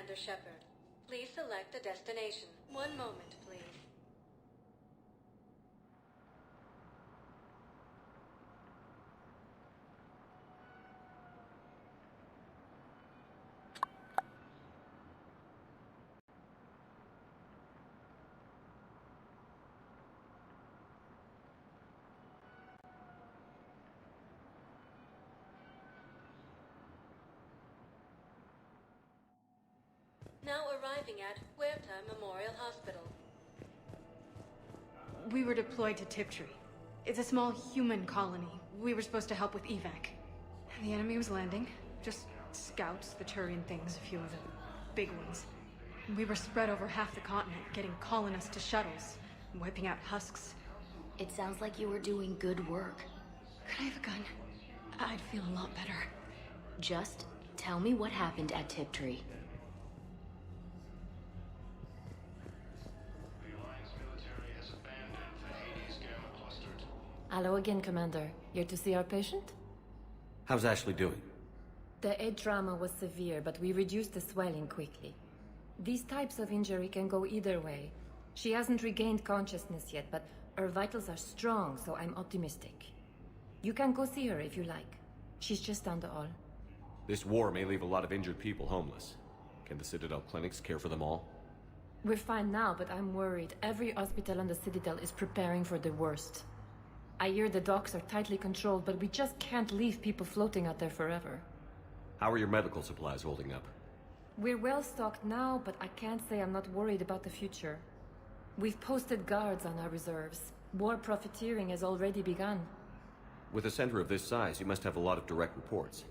Commander Shepard. Please select a destination. One moment, please. Now arriving at Huerta Memorial Hospital. We were deployed to Tiptree. It's a small human colony. We were supposed to help with evac. The enemy was landing. Just scouts, the Turian things, a few of the big ones. We were spread over half the continent, getting colonists to shuttles, wiping out husks. It sounds like you were doing good work. Could I have a gun? I'd feel a lot better. Just tell me what happened at Tiptree. Hello again, Commander. Here to see our patient? How's Ashley doing? The head trauma was severe, but we reduced the swelling quickly. These types of injury can go either way. She hasn't regained consciousness yet, but her vitals are strong, so I'm optimistic. You can go see her if you like. She's just down the hall. This war may leave a lot of injured people homeless. Can the Citadel clinics care for them all? We're fine now, but I'm worried. Every hospital on the Citadel is preparing for the worst. I hear the docks are tightly controlled, but we just can't leave people floating out there forever. How are your medical supplies holding up? We're well stocked now, but I can't say I'm not worried about the future. We've posted guards on our reserves. War profiteering has already begun. With a center of this size, you must have a lot of direct reports.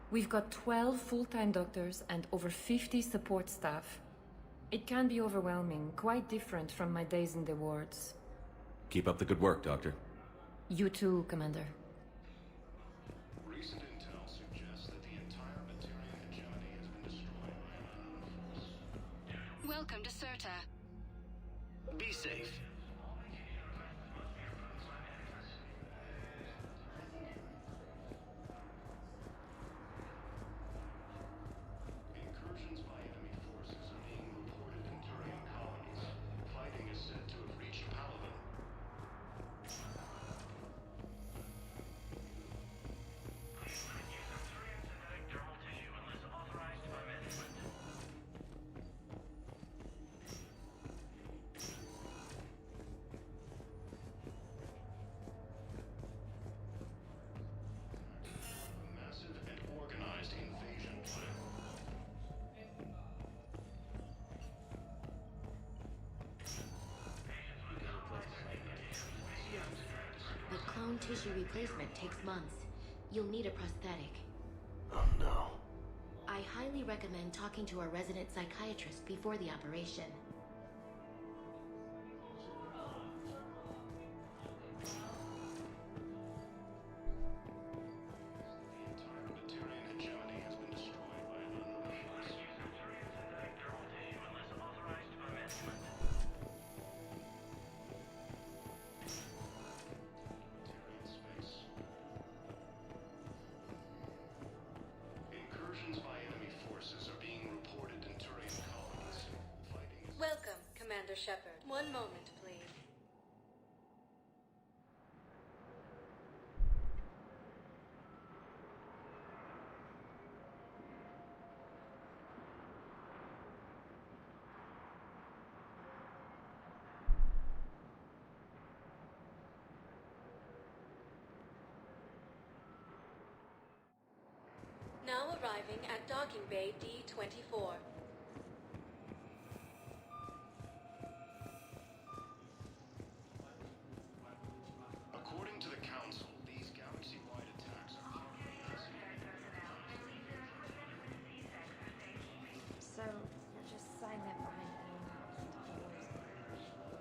We've got 12 full-time doctors and over 50 support staff. It can be overwhelming, quite different from my days in the wards. Keep up the good work, Doctor. You too, Commander. Recent intel suggests that the entire Materian hegemony has been destroyed by an unknown force. Welcome to Serta. Be safe. Incursions by enemy forces are being reported in Turian colonies. Fighting is said to have reached Paladin. Massive and organized invasion plan. But clone tissue replacement takes months. You'll need a prosthetic. Oh no. I highly recommend talking to our resident psychiatrist before the operation. The entire Materian hegemony has been destroyed by an unknown force. Materian space. Incursions by enemy forces are being reported in Turian colonies. Fighting is... Welcome, Commander Shepard. One moment, please. Now arriving at Docking Bay D-24. According to the Council, these galaxy-wide attacks are part of a massive... So, we're just silent behind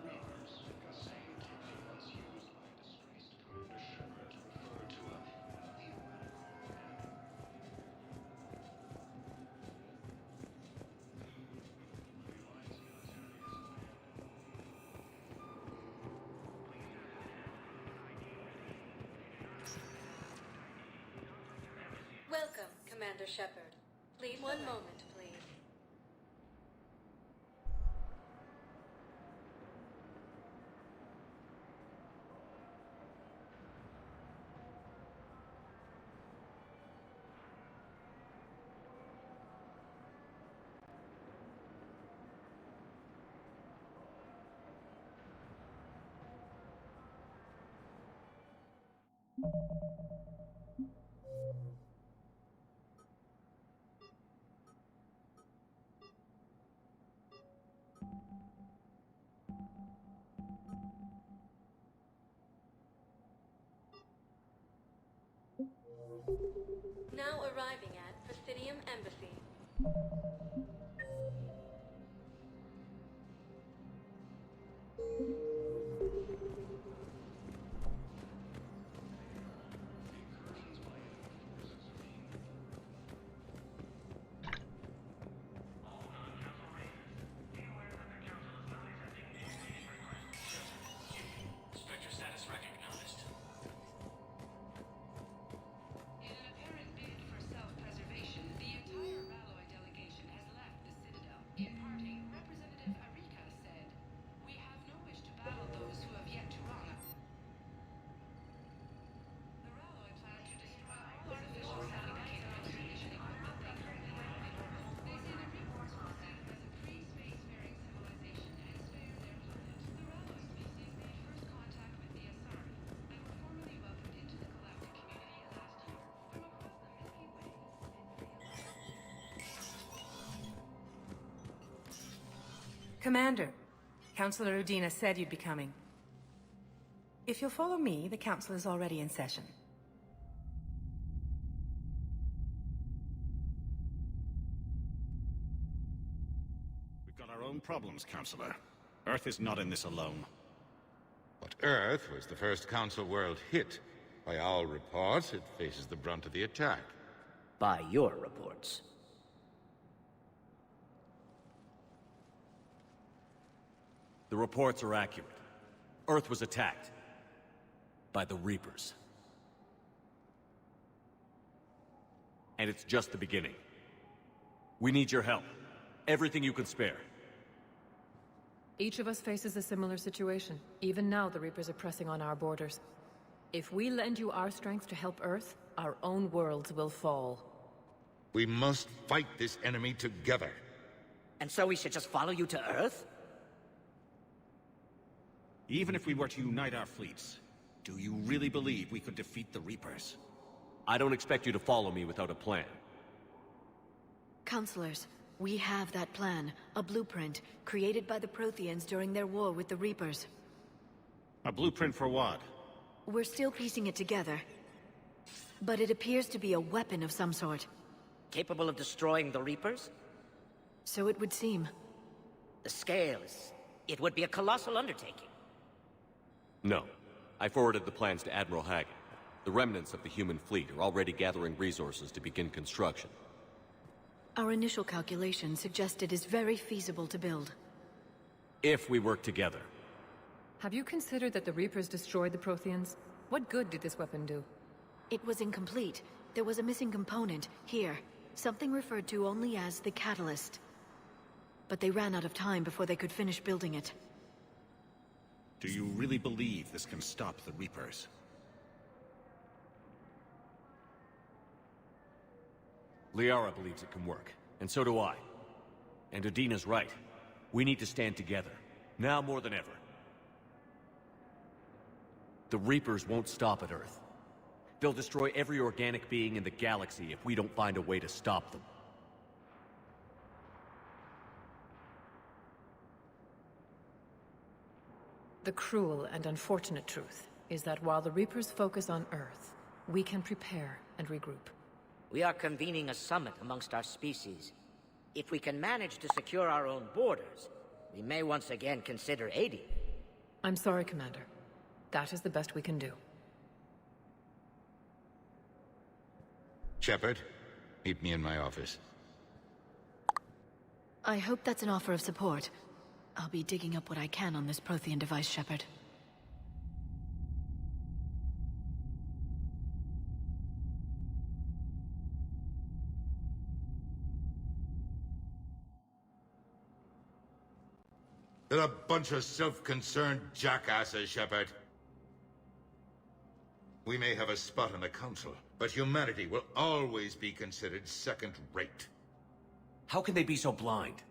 Rumors, the same term once used by disgraced Commander Shepard to refer to a theoretical enemy. The Alliance military has Welcome, Commander Shepard. Please, one moment, please. Now arriving at Presidium Embassy. Commander, Councillor Udina said you'd be coming. If you'll follow me, the council is already in session. We've got our own problems, Councillor. Earth is not in this alone. But Earth was the first Council world hit. By all reports, it faces the brunt of the attack. By your reports. The reports are accurate. Earth was attacked by the Reapers. And it's just the beginning. We need your help. Everything you can spare. Each of us faces a similar situation. Even now, the Reapers are pressing on our borders. If we lend you our strength to help Earth, our own worlds will fall. We must fight this enemy together. And so we should just follow you to Earth? Even if we were to unite our fleets, do you really believe we could defeat the Reapers? I don't expect you to follow me without a plan. Counselors, we have that plan, a blueprint, created by the Protheans during their war with the Reapers. A blueprint for what? We're still piecing it together. But it appears to be a weapon of some sort. Capable of destroying the Reapers? So it would seem. The scales. It would be a colossal undertaking. No. I forwarded the plans to Admiral Hagen. The remnants of the human fleet are already gathering resources to begin construction. Our initial calculations suggest it is very feasible to build. If we work together. Have you considered that the Reapers destroyed the Protheans? What good did this weapon do? It was incomplete. There was a missing component, here. Something referred to only as the catalyst. But they ran out of time before they could finish building it. Do you really believe this can stop the Reapers? Liara believes it can work, and so do I. And Udina's right. We need to stand together, now more than ever. The Reapers won't stop at Earth. They'll destroy every organic being in the galaxy if we don't find a way to stop them. The cruel and unfortunate truth is that while the Reapers focus on Earth, we can prepare and regroup. We are convening a summit amongst our species. If we can manage to secure our own borders, we may once again consider aiding. I'm sorry, Commander. That is the best we can do. Shepard, meet me in my office. I hope that's an offer of support. I'll be digging up what I can on this Prothean device, Shepard. They're a bunch of self-concerned jackasses, Shepard. We may have a spot on the Council, but humanity will always be considered second-rate. How can they be so blind?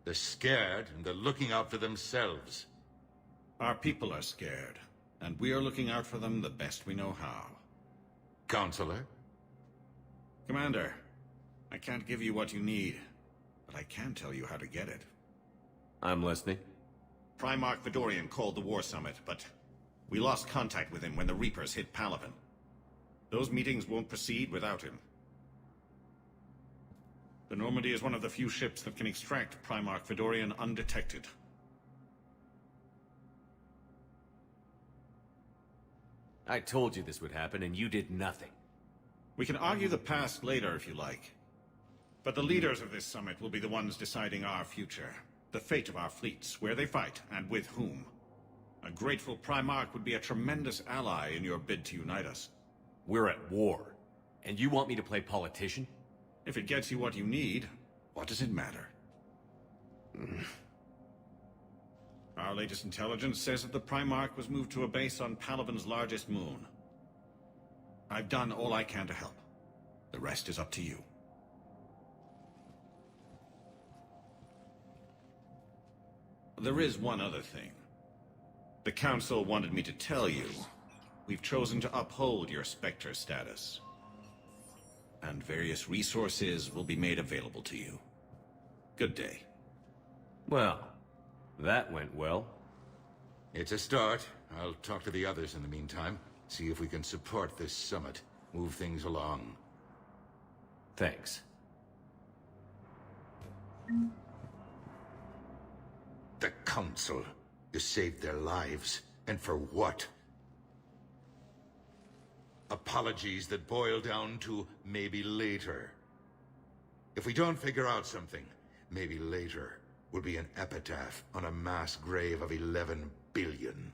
They're scared, and they're looking out for themselves. Our people are scared, and we are looking out for them the best we know how. Counselor? Commander, I can't give you what you need, but I can tell you how to get it. I'm listening. Primarch Vidorian called the War Summit, but we lost contact with him when the Reapers hit Palaven. Those meetings won't proceed without him. The Normandy is one of the few ships that can extract Primarch Vidorian undetected. I told you this would happen, and you did nothing. We can argue the past later if you like. But the leaders of this summit will be the ones deciding our future. The fate of our fleets, where they fight, and with whom. A grateful Primarch would be a tremendous ally in your bid to unite us. We're at war, and you want me to play politician? If it gets you what you need, what does it matter? Our latest intelligence says that the Primarch was moved to a base on Palaven's largest moon. I've done all I can to help. The rest is up to you. There is one other thing. The Council wanted me to tell you, we've chosen to uphold your Spectre status. And various resources will be made available to you. Good day. Well, that went well. It's a start. I'll talk to the others in the meantime. See if we can support this summit. Move things along. Thanks. The Council. You saved their lives. And for what? Apologies that boil down to maybe later. If we don't figure out something, maybe later will be an epitaph on a mass grave of 11 billion.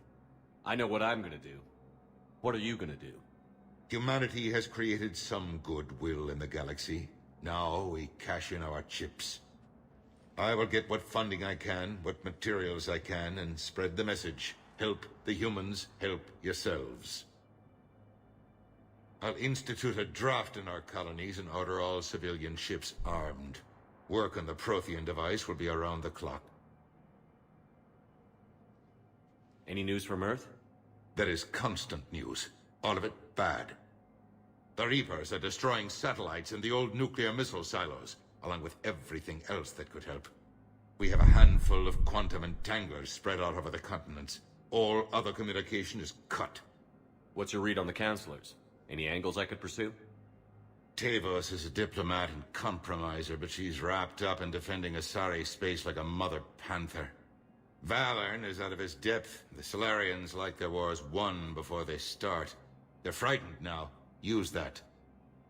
I know what I'm gonna do. What are you gonna do? Humanity has created some goodwill in the galaxy. Now we cash in our chips. I will get what funding I can, what materials I can, and spread the message. Help the humans, help yourselves. I'll institute a draft in our colonies and order all civilian ships armed. Work on the Prothean device will be around the clock. Any news from Earth? There is constant news. All of it bad. The Reapers are destroying satellites and the old nuclear missile silos, along with everything else that could help. We have a handful of quantum entanglers spread out over the continents. All other communication is cut. What's your read on the counselors? Any angles I could pursue? Tavos is a diplomat and compromiser, but she's wrapped up in defending Asari space like a mother panther. Valern is out of his depth. The Solarians like their wars won before they start. They're frightened now. Use that.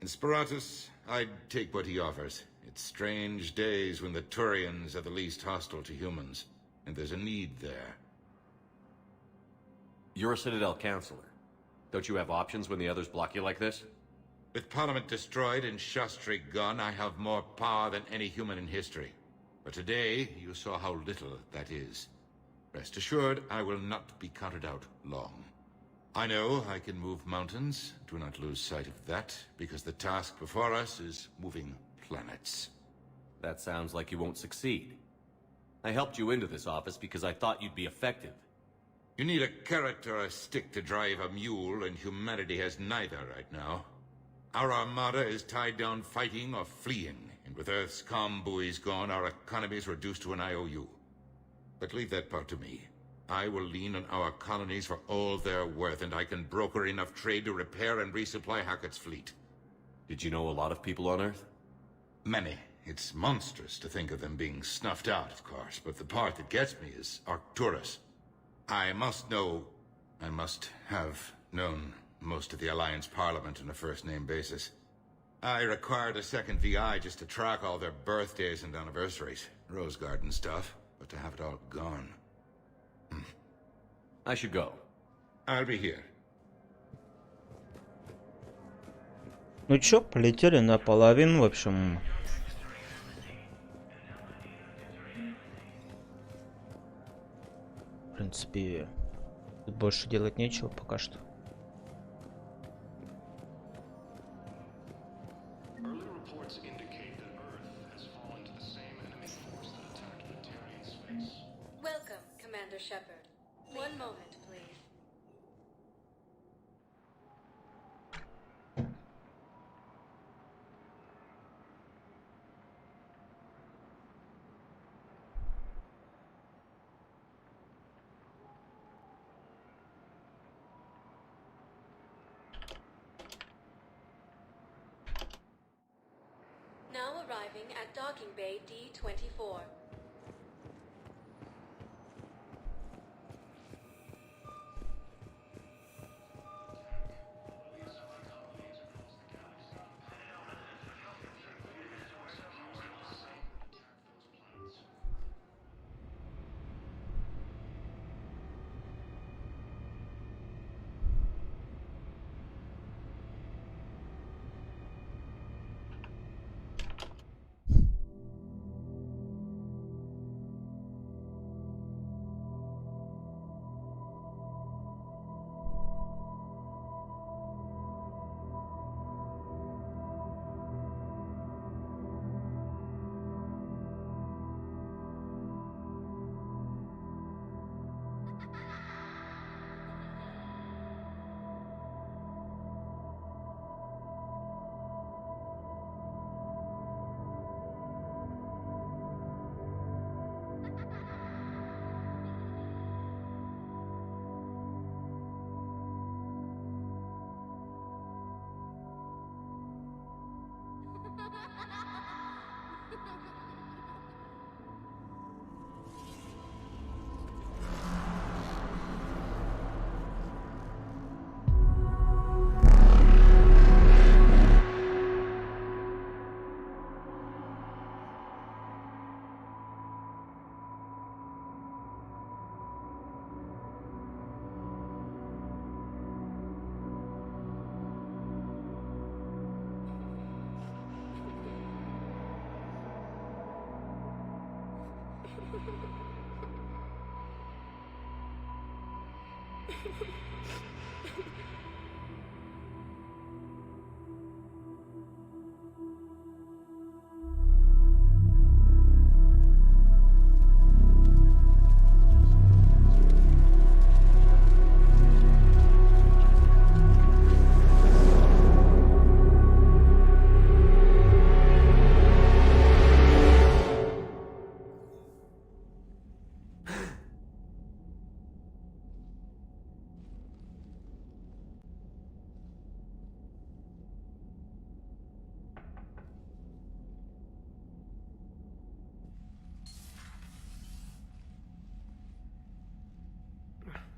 In Sparatus, I'd take what he offers. It's strange days when the Turians are the least hostile to humans, and there's a need there. You're a Citadel counselor. Don't you have options when the others block you like this? With Parliament destroyed and Shastri gone, I have more power than any human in history. But today, you saw how little that is. Rest assured, I will not be counted out long. I know I can move mountains. Do not lose sight of that, because the task before us is moving planets. That sounds like you won't succeed. I helped you into this office because I thought you'd be effective. You need a carrot or a stick to drive a mule, and humanity has neither right now. Our armada is tied down fighting or fleeing, and with Earth's comm buoys gone, our economy is reduced to an IOU. But leave that part to me. I will lean on our colonies for all they're worth, and I can broker enough trade to repair and resupply Hackett's fleet. Did you know a lot of people on Earth? Many. It's monstrous to think of them being snuffed out, of course, but the part that gets me is Arcturus. I must have known most of the Alliance Parliament on a first-name basis. I required a second VI just to track all their birthdays and anniversaries. Rose Garden stuff, but to have it all gone. I should go. I'll be here. Ну чё, полетели наполовину, в общем. В принципе, тут больше делать нечего пока что. Welcome, Commander Shepard. One moment, please. arriving at docking bay D24.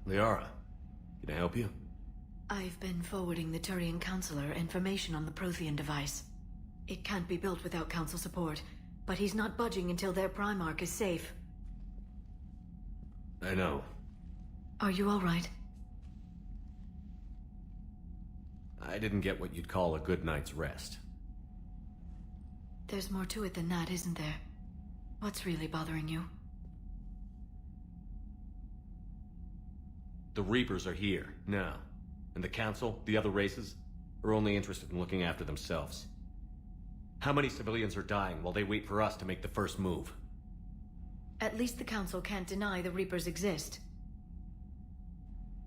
Liara, can I help you? I've been forwarding the Turian Counselor information on the Prothean device. It can't be built without Council support, but he's not budging until their Primarch is safe. I know. Are you all right? I didn't get what you'd call a good night's rest. There's more to it than that, isn't there? What's really bothering you? The Reapers are here, now. And the Council, the other races, are only interested in looking after themselves. How many civilians are dying while they wait for us to make the first move? At least the Council can't deny the Reapers exist.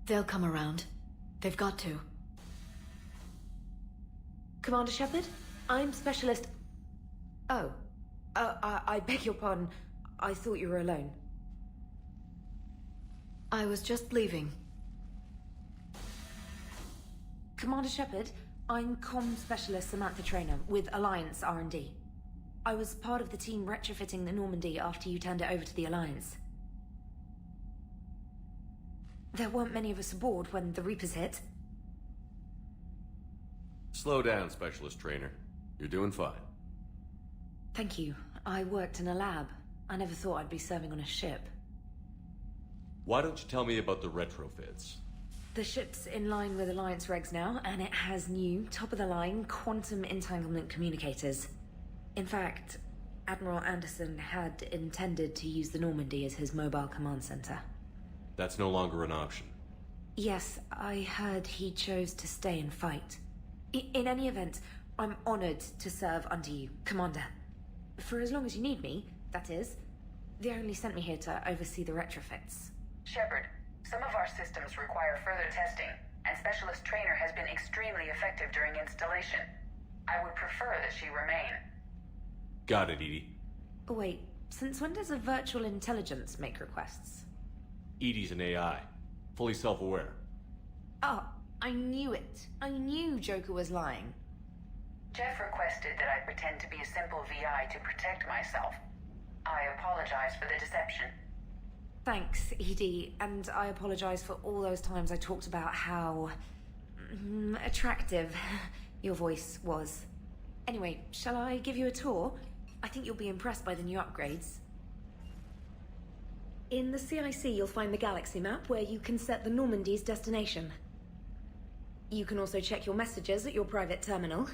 They'll come around. They've got to. Commander Shepard, I'm Specialist... Oh. I beg your pardon. I thought you were alone. I was just leaving. Commander Shepard, I'm Comm Specialist Samantha Traynor with Alliance R&D. I was part of the team retrofitting the Normandy after you turned it over to the Alliance. There weren't many of us aboard when the Reapers hit. Slow down, Specialist Trainer. You're doing fine. Thank you. I worked in a lab. I never thought I'd be serving on a ship. Why don't you tell me about the retrofits? The ship's in line with Alliance regs now, and it has new, top-of-the-line, quantum entanglement communicators. In fact, Admiral Anderson had intended to use the Normandy as his mobile command center. That's no longer an option. Yes, I heard he chose to stay and fight. In any event, I'm honored to serve under you, Commander. For as long as you need me, that is. They only sent me here to oversee the retrofits. Shepard, some of our systems require further testing, and Specialist Trainer has been extremely effective during installation. I would prefer that she remain. Got it, EDI. Wait, since when does a virtual intelligence make requests? EDI's an AI. Fully self-aware. Oh, I knew it. I knew Joker was lying. Jeff requested that I pretend to be a simple VI to protect myself. I apologize for the deception. Thanks, Edie, and I apologize for all those times I talked about how attractive your voice was. Anyway, shall I give you a tour? I think you'll be impressed by the new upgrades. In the CIC, you'll find the galaxy map where you can set the Normandy's destination. You can also check your messages at your private terminal.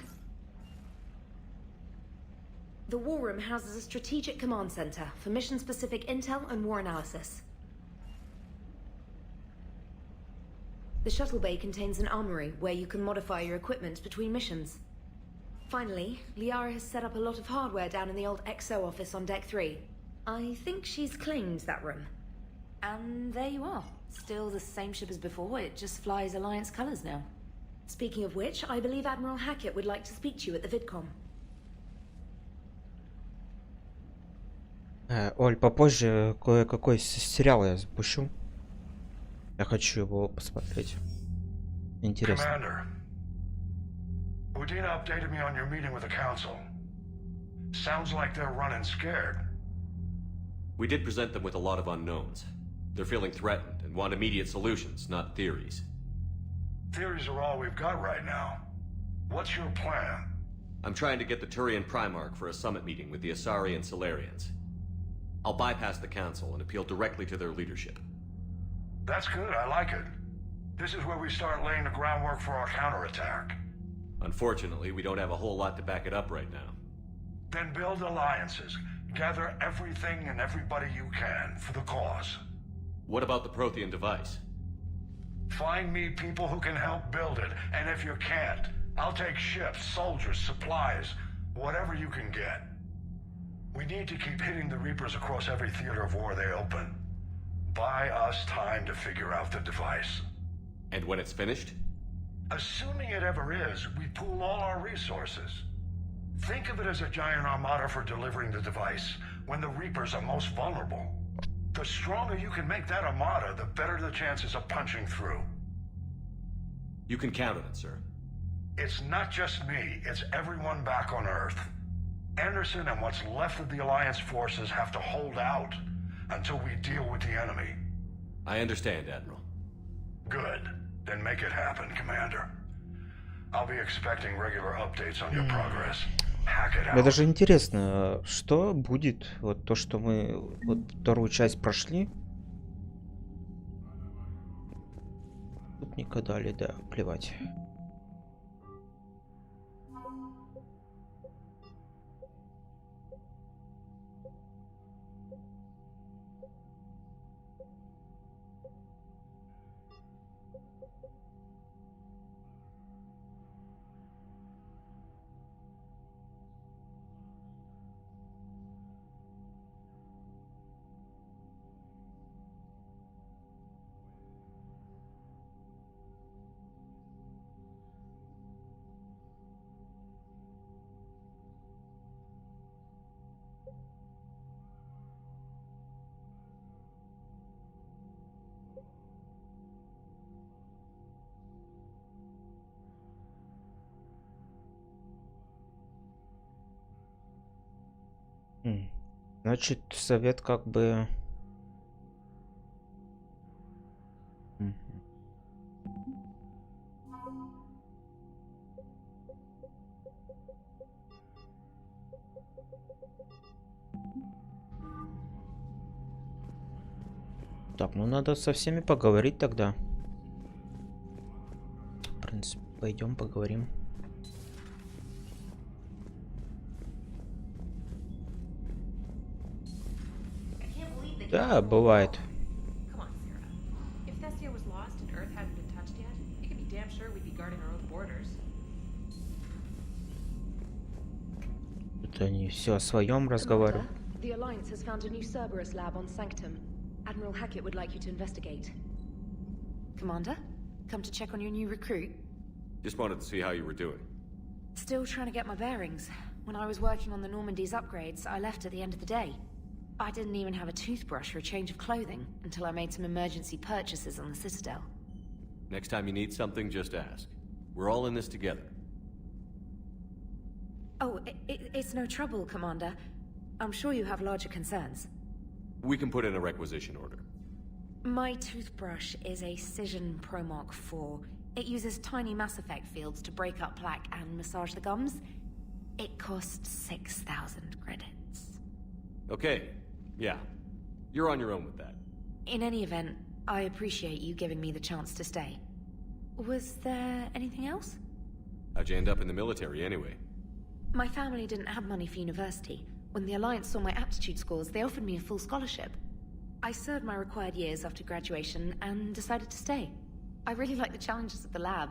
The War Room houses a strategic command center for mission-specific intel and war analysis. The shuttle bay contains an armory where you can modify your equipment between missions. Finally, Liara has set up a lot of hardware down in the old XO office on Deck 3. I think she's claimed that room. And there you are. Still the same ship as before, it just flies Alliance colors now. Speaking of which, I believe Admiral Hackett would like to speak to you at the VidCom. Оль, попозже кое-какой сериал я запущу. Я хочу его посмотреть. Интересно. Commander, Udina updated me on your meeting with the Council. Sounds like they're running scared. We did present them with a lot of unknowns. They're feeling threatened and want immediate solutions, not theories. Theories are all we've got right now. What's your plan? I'm trying to get the Turian Primarch for a summit meeting with the Asari and Solarians. I'll bypass the Council and appeal directly to their leadership. That's good, I like it. This is where we start laying the groundwork for our counterattack. Unfortunately, we don't have a whole lot to back it up right now. Then build alliances. Gather everything and everybody you can for the cause. What about the Prothean device? Find me people who can help build it, and if you can't, I'll take ships, soldiers, supplies, whatever you can get. We need to keep hitting the Reapers across every theater of war they open. Buy us time to figure out the device. And when it's finished? Assuming it ever is, we pool all our resources. Think of it as a giant armada for delivering the device, when the Reapers are most vulnerable. The stronger you can make that armada, the better the chances of punching through. You can count on it, sir. It's not just me, it's everyone back on Earth. Anderson and what's left of the Alliance forces have to hold out until we deal with the enemy. I understand, Admiral. Good. Then make it happen, Commander. I'll be expecting regular updates on your progress. Hack it out. Мне даже интересно, что будет, вот то, что мы вот вторую часть прошли. Тут никогда ли, да, плевать. Значит, совет как бы... Так, ну надо со всеми поговорить тогда. В принципе, пойдем поговорим. Да, бывает. Это они все о своем разговаривают. The Alliance has found a new Cerberus lab on Sanctum. Admiral Hackett would like you to investigate. Commander, come to check on your new recruit. Just wanted to see how you were doing. Still trying to get my bearings. When I was working on the Normandy's upgrades, I left at the end of the day. I didn't even have a toothbrush or a change of clothing until I made some emergency purchases on the Citadel. Next time you need something, just ask. We're all in this together. Oh, it's no trouble, Commander. I'm sure you have larger concerns. We can put in a requisition order. My toothbrush is a Cision Pro Mark IV. It uses tiny Mass Effect fields to break up plaque and massage the gums. It costs 6,000 credits. Okay, yeah. You're on your own with that. In any event, I appreciate you giving me the chance to stay. Was there anything else? How'd you end up in the military anyway? My family didn't have money for university. When the Alliance saw my aptitude scores, they offered me a full scholarship. I served my required years after graduation and decided to stay. I really like the challenges of the lab.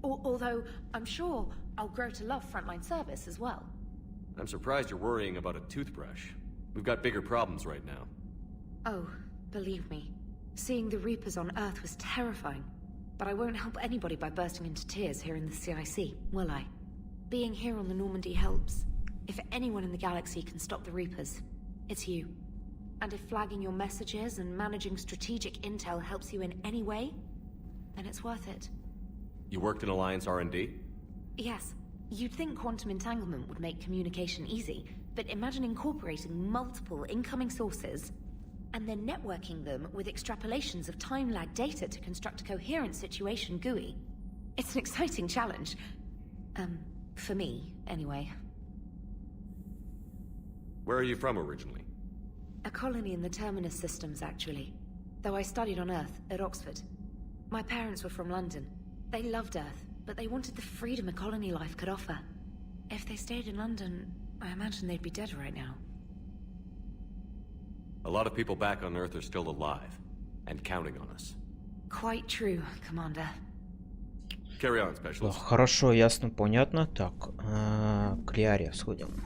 Although, I'm sure I'll grow to love frontline service as well. I'm surprised you're worrying about a toothbrush. We've got bigger problems right now. Oh, believe me. Seeing the Reapers on Earth was terrifying. But I won't help anybody by bursting into tears here in the CIC, will I? Being here on the Normandy helps. If anyone in the galaxy can stop the Reapers, it's you. And if flagging your messages and managing strategic intel helps you in any way, then it's worth it. You worked in Alliance R&D? Yes. You'd think quantum entanglement would make communication easy, but imagine incorporating multiple incoming sources and then networking them with extrapolations of time-lag data to construct a coherent situation GUI. It's an exciting challenge. For me, anyway. Where are you from originally? A colony in the Terminus systems, actually. Though I studied on Earth, at Oxford. My parents were from London. They loved Earth, but they wanted the freedom a colony life could offer. If they stayed in London, I imagine they'd be dead right now. A lot of people back on Earth are still alive, and counting on us. Quite true, Commander. Carry on, Specialist. Хорошо, ясно, понятно. Так, к Лиаре сходим.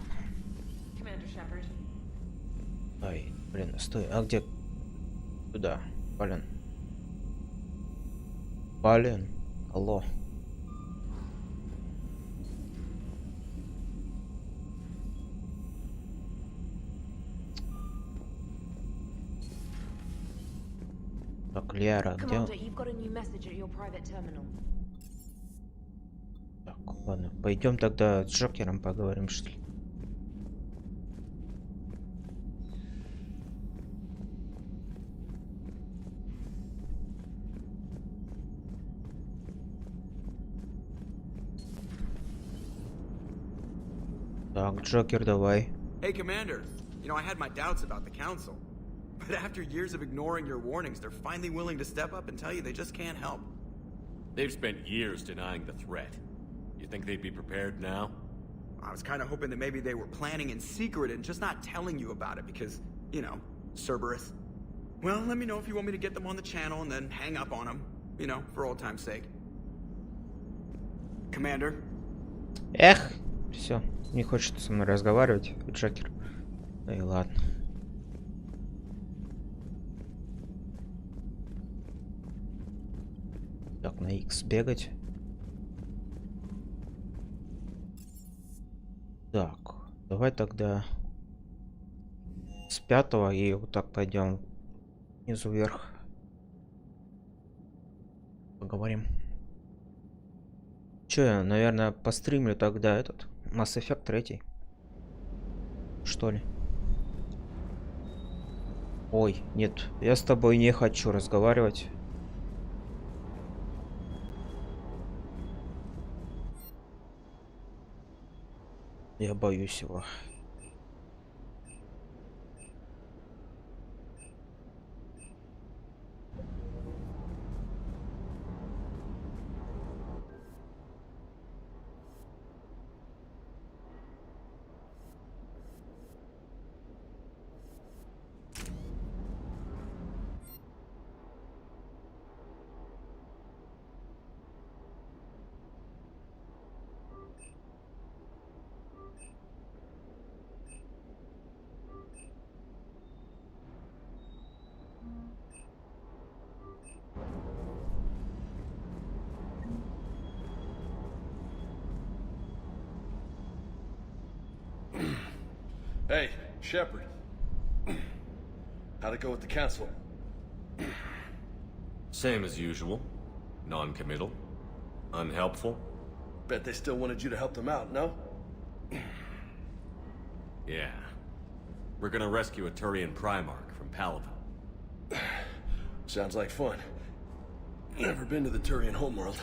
Ай, блин, стой, а где? Куда? Блин. Блин, алло. Так, Лиара, где? Так, ладно, пойдем тогда с Джокером поговорим, что ли. Так, Джокер, давай. Hey, Commander. You know, I had my doubts about the Council. But after years of ignoring your warnings, they're finally willing to step up and tell you they just can't help. They've spent years denying the threat. You think they'd be prepared now? I was kind of hoping that maybe they were planning in secret and just not telling you about it because, you know, Cerberus. Well, let me know if you want me to get them on the channel and then hang up on them, you know, for old time's sake. Commander? Эх, все, не хочет со мной разговаривать, Джокер. Да и ладно. Так, на X бегать. Так, давай тогда с 5-го и вот так пойдем снизу вверх. Поговорим. Че, я, наверное, постримлю тогда этот Mass Effect 3. Что ли? Ой, нет, я с тобой не хочу разговаривать. Я боюсь его. Hey, Shepard. How'd it go with the Council? Same as usual. Non-committal. Unhelpful. Bet they still wanted you to help them out, no? Yeah. We're gonna rescue a Turian Primarch from Palaven. Sounds like fun. Never been to the Turian homeworld.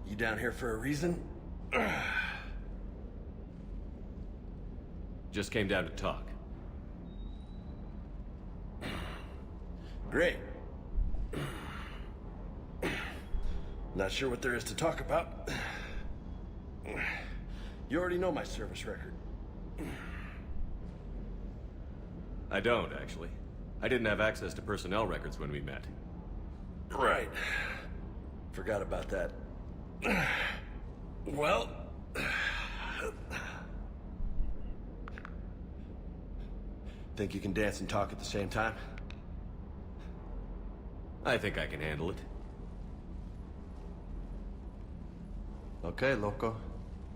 You down here for a reason? Just came down to talk. Great. Not sure what there is to talk about. You already know my service record. I don't, actually. I didn't have access to personnel records when we met. Right. Forgot about that. Well... Think you can dance and talk at the same time? I think I can handle it. Okay, loco.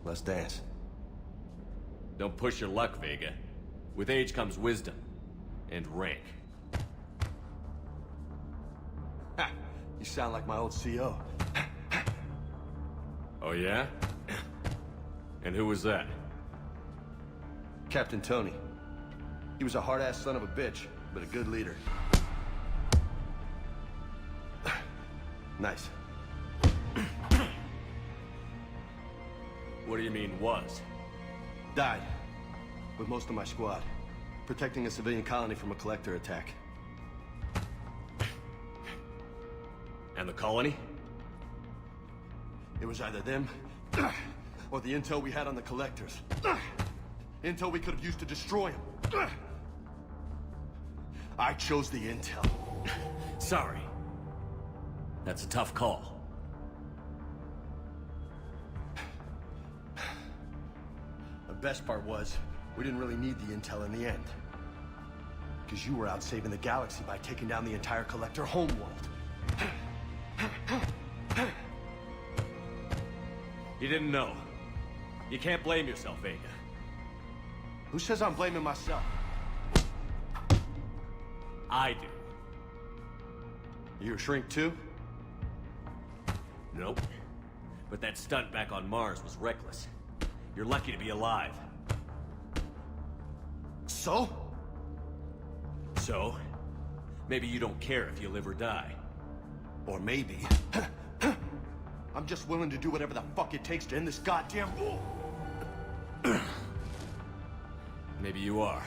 Let's dance. Don't push your luck, Vega. With age comes wisdom. And rank. Ha! You sound like my old CO. Oh yeah? And who was that? Captain Tony. He was a hard-ass son of a bitch, but a good leader. Nice. What do you mean, was? Died. With most of my squad. Protecting a civilian colony from a collector attack. And the colony? It was either them, or the intel we had on the collectors. Intel we could have used to destroy them. I chose the intel. Sorry. That's a tough call. The best part was, we didn't really need the intel in the end. Because you were out saving the galaxy by taking down the entire collector homeworld. You didn't know. You can't blame yourself, Vega. Who says I'm blaming myself? I do. You a shrink too? Nope. But that stunt back on Mars was reckless. You're lucky to be alive. So? So? Maybe you don't care if you live or die. Or maybe... I'm just willing to do whatever the fuck it takes to end this goddamn war. Maybe you are.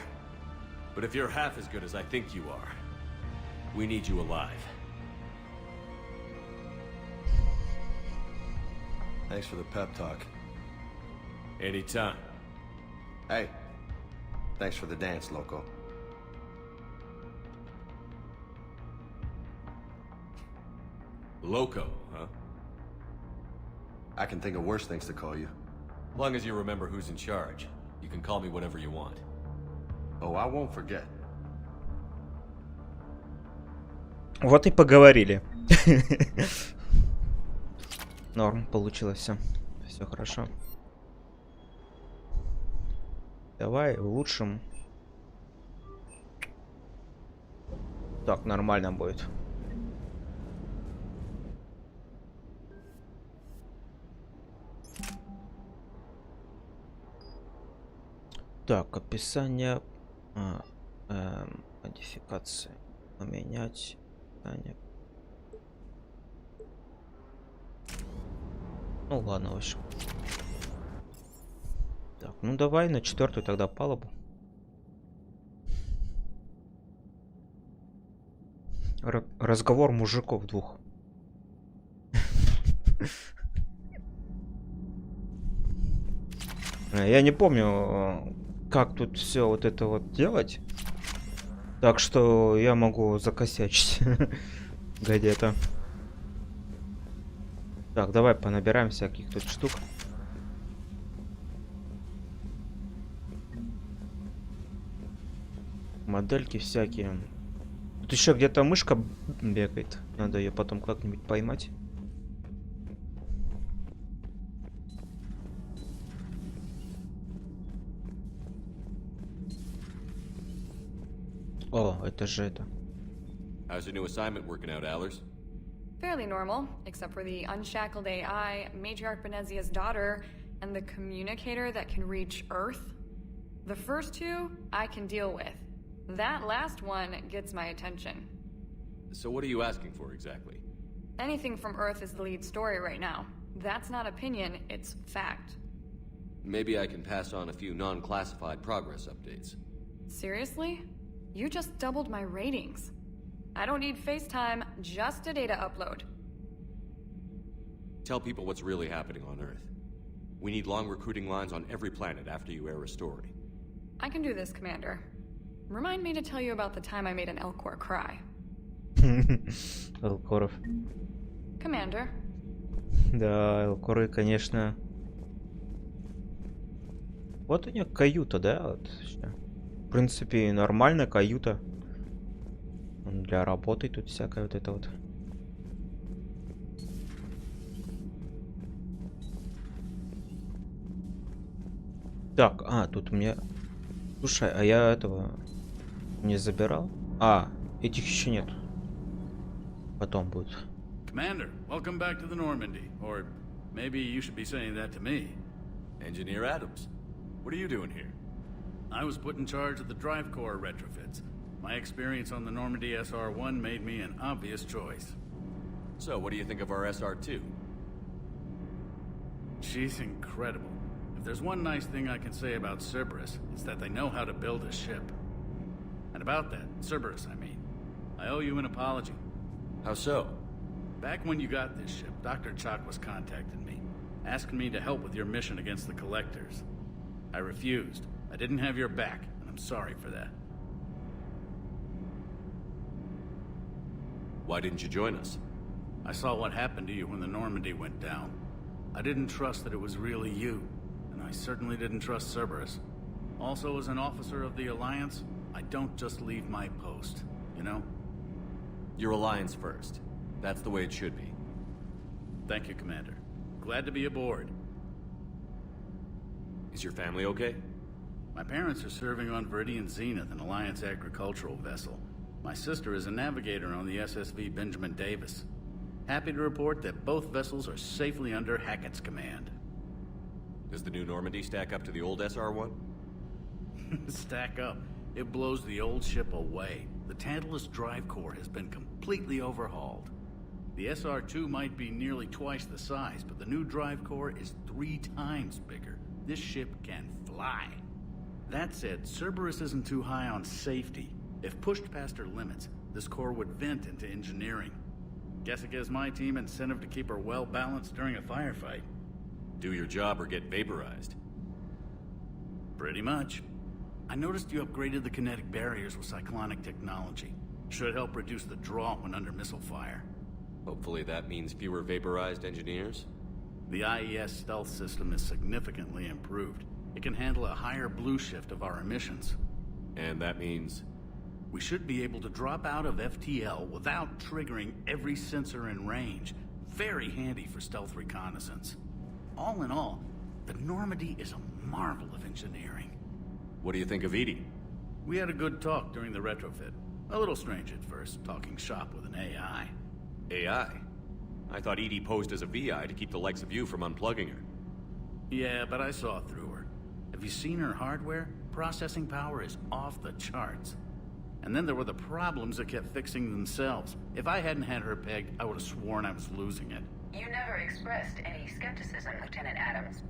But if you're half as good as I think you are, we need you alive. Thanks for the pep talk. Anytime. Hey, thanks for the dance, loco. Loco, huh? I can think of worse things to call you. As long as you remember who's in charge, you can call me whatever you want. Oh, I won't forget. Вот и поговорили. Норм, получилось все. Все хорошо. Давай улучшим. Так, нормально будет. Так, описание, модификации, поменять, описание. Ну ладно, в общем. Так, ну давай на 4-ю тогда палубу. Разговор мужиков двух. Я не помню, как тут все вот это вот делать. Так что я могу закосячить где-то. Так, давай понабираем всяких тут штук. Модельки всякие. Тут еще где-то мышка бегает. Надо ее потом как-нибудь поймать. О, это же это. How's your new assignment working out, Allers? Fairly normal, except for the unshackled AI, Matriarch Benezia's daughter, and the communicator that can reach Earth. The first two, I can deal with. That last one gets my attention. So what are you asking for exactly? Anything from Earth is the lead story right now. That's not opinion, it's fact. Maybe I can pass on a few non-classified progress updates. Seriously? You just doubled my ratings. I don't need FaceTime, just a data upload. Tell people what's really happening on Earth. We need long recruiting lines on every planet after you air a story. I can do this, Commander. Remind me to tell you about the time I made an Elcor cry. Элкоров. Commander. Да, Элкоры, конечно. Вот у них каюта, да? Вот. В принципе, нормальная каюта. Для работы тут всякое вот это вот. Так, тут у меня... Слушай, а я этого не забирал? Этих еще нет. Потом будет. Commander, welcome back to the Normandy. Or maybe you should be saying that to me. Engineer Adams, what are you doing here? I was put in charge of the drive core retrofits. My experience on the Normandy SR-1 made me an obvious choice. So, what do you think of our SR-2? She's incredible. If there's one nice thing I can say about Cerberus, it's that they know how to build a ship. And about that, Cerberus, I mean, I owe you an apology. How so? Back when you got this ship, Dr. Chakwas contacted me, asking me to help with your mission against the Collectors. I refused. I didn't have your back, and I'm sorry for that. Why didn't you join us? I saw what happened to you when the Normandy went down. I didn't trust that it was really you, and I certainly didn't trust Cerberus. Also, as an officer of the Alliance, I don't just leave my post, you know? Your Alliance first. That's the way it should be. Thank you, Commander. Glad to be aboard. Is your family okay? My parents are serving on Viridian Zenith, an Alliance agricultural vessel. My sister is a navigator on the SSV Benjamin Davis. Happy to report that both vessels are safely under Hackett's command. Does the new Normandy stack up to the old SR-1? Stack up. It blows the old ship away. The Tantalus drive core has been completely overhauled. The SR-2 might be nearly twice the size, but the new drive core is 3 times bigger. This ship can fly. That said, Cerberus isn't too high on safety. If pushed past her limits, this core would vent into engineering. Guess it gives my team incentive to keep her well balanced during a firefight. Do your job or get vaporized. Pretty much. I noticed you upgraded the kinetic barriers with cyclonic technology. Should help reduce the draw when under missile fire. Hopefully that means fewer vaporized engineers? The IES stealth system is significantly improved. It can handle a higher blue shift of our emissions. And that means? We should be able to drop out of FTL without triggering every sensor in range. Very handy for stealth reconnaissance. All in all, the Normandy is a marvel of engineering. What do you think of Edie? We had a good talk during the retrofit. A little strange at first, talking shop with an AI. AI? I thought Edie posed as a VI to keep the likes of you from unplugging her. Yeah, but I saw through her. Have you seen her hardware? Processing power is off the charts. And then there were the problems that kept fixing themselves. If I hadn't had her pegged, I would have sworn I was losing it. You never expressed any skepticism, Lieutenant Adams.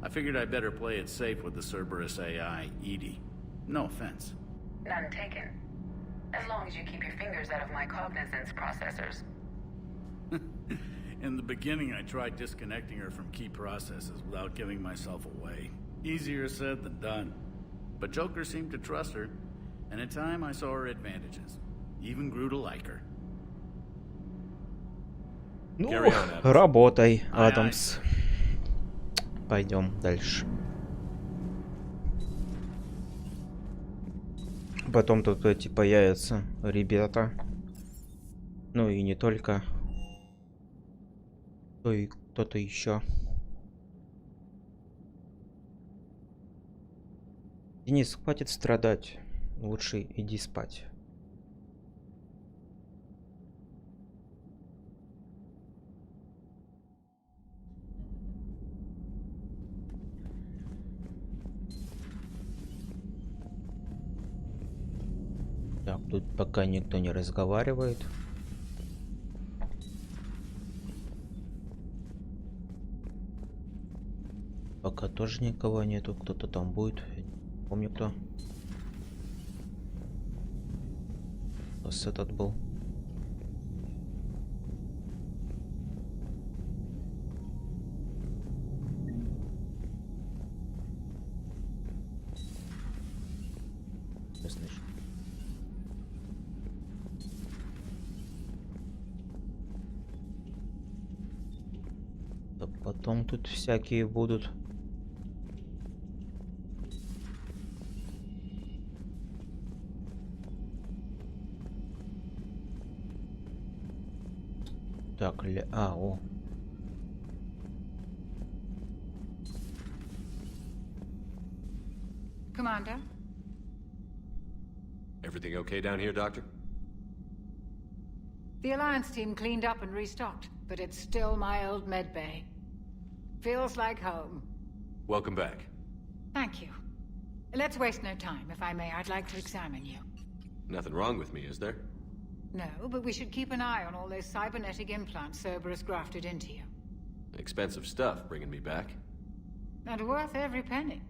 I figured I'd better play it safe with the Cerberus AI, Edie. No offense. None taken. As long as you keep your fingers out of my cognizance processors. In the beginning, I tried disconnecting her from key processes without giving myself away. Easier said than done. But Joker seemed to trust her, and in time I saw her advantages. Even grew to like her. Ну, работай, Адамс. Пойдем дальше. Потом тут эти появятся ребята. Ну и не только. То и кто-то еще. Денис, хватит страдать. Лучше иди спать. Так, тут пока никто не разговаривает. Пока тоже никого нету. Кто-то там будет. Не помню кто. У нас этот был. Значит. Да потом тут всякие будут. Так, о. Commander? Everything okay down here, Doctor? The Alliance team cleaned up and restocked, but it's still my old med bay. Feels like home. Welcome back. Thank you. Let's waste no time. If I may, I'd like to examine you. Nothing wrong with me, is there? No, but we should keep an eye on all those cybernetic implants Cerberus grafted into you. Expensive stuff bringing me back. And worth every penny.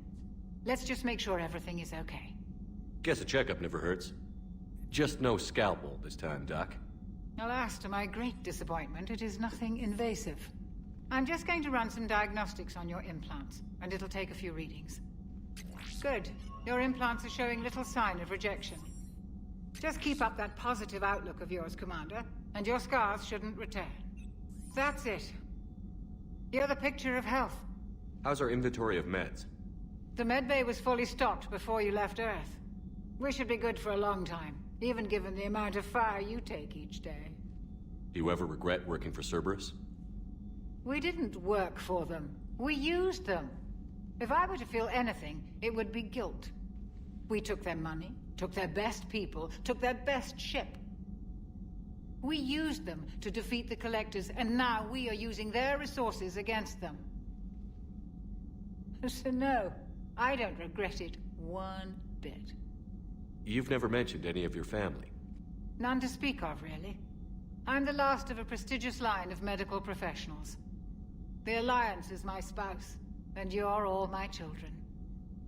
Let's just make sure everything is okay. Guess a checkup never hurts. Just no scalpel this time, Doc. Alas, to my great disappointment, it is nothing invasive. I'm just going to run some diagnostics on your implants, and it'll take a few readings. Good. Your implants are showing little sign of rejection. Just keep up that positive outlook of yours, Commander, and your scars shouldn't return. That's it. You're the picture of health. How's our inventory of meds? The medbay was fully stocked before you left Earth. We should be good for a long time, even given the amount of fire you take each day. Do you ever regret working for Cerberus? We didn't work for them. We used them. If I were to feel anything, it would be guilt. We took their money, took their best people, took their best ship. We used them to defeat the Collectors, and now we are using their resources against them. So no, I don't regret it one bit. You've never mentioned any of your family. None to speak of, really. I'm the last of a prestigious line of medical professionals. The Alliance is my spouse, and you're all my children.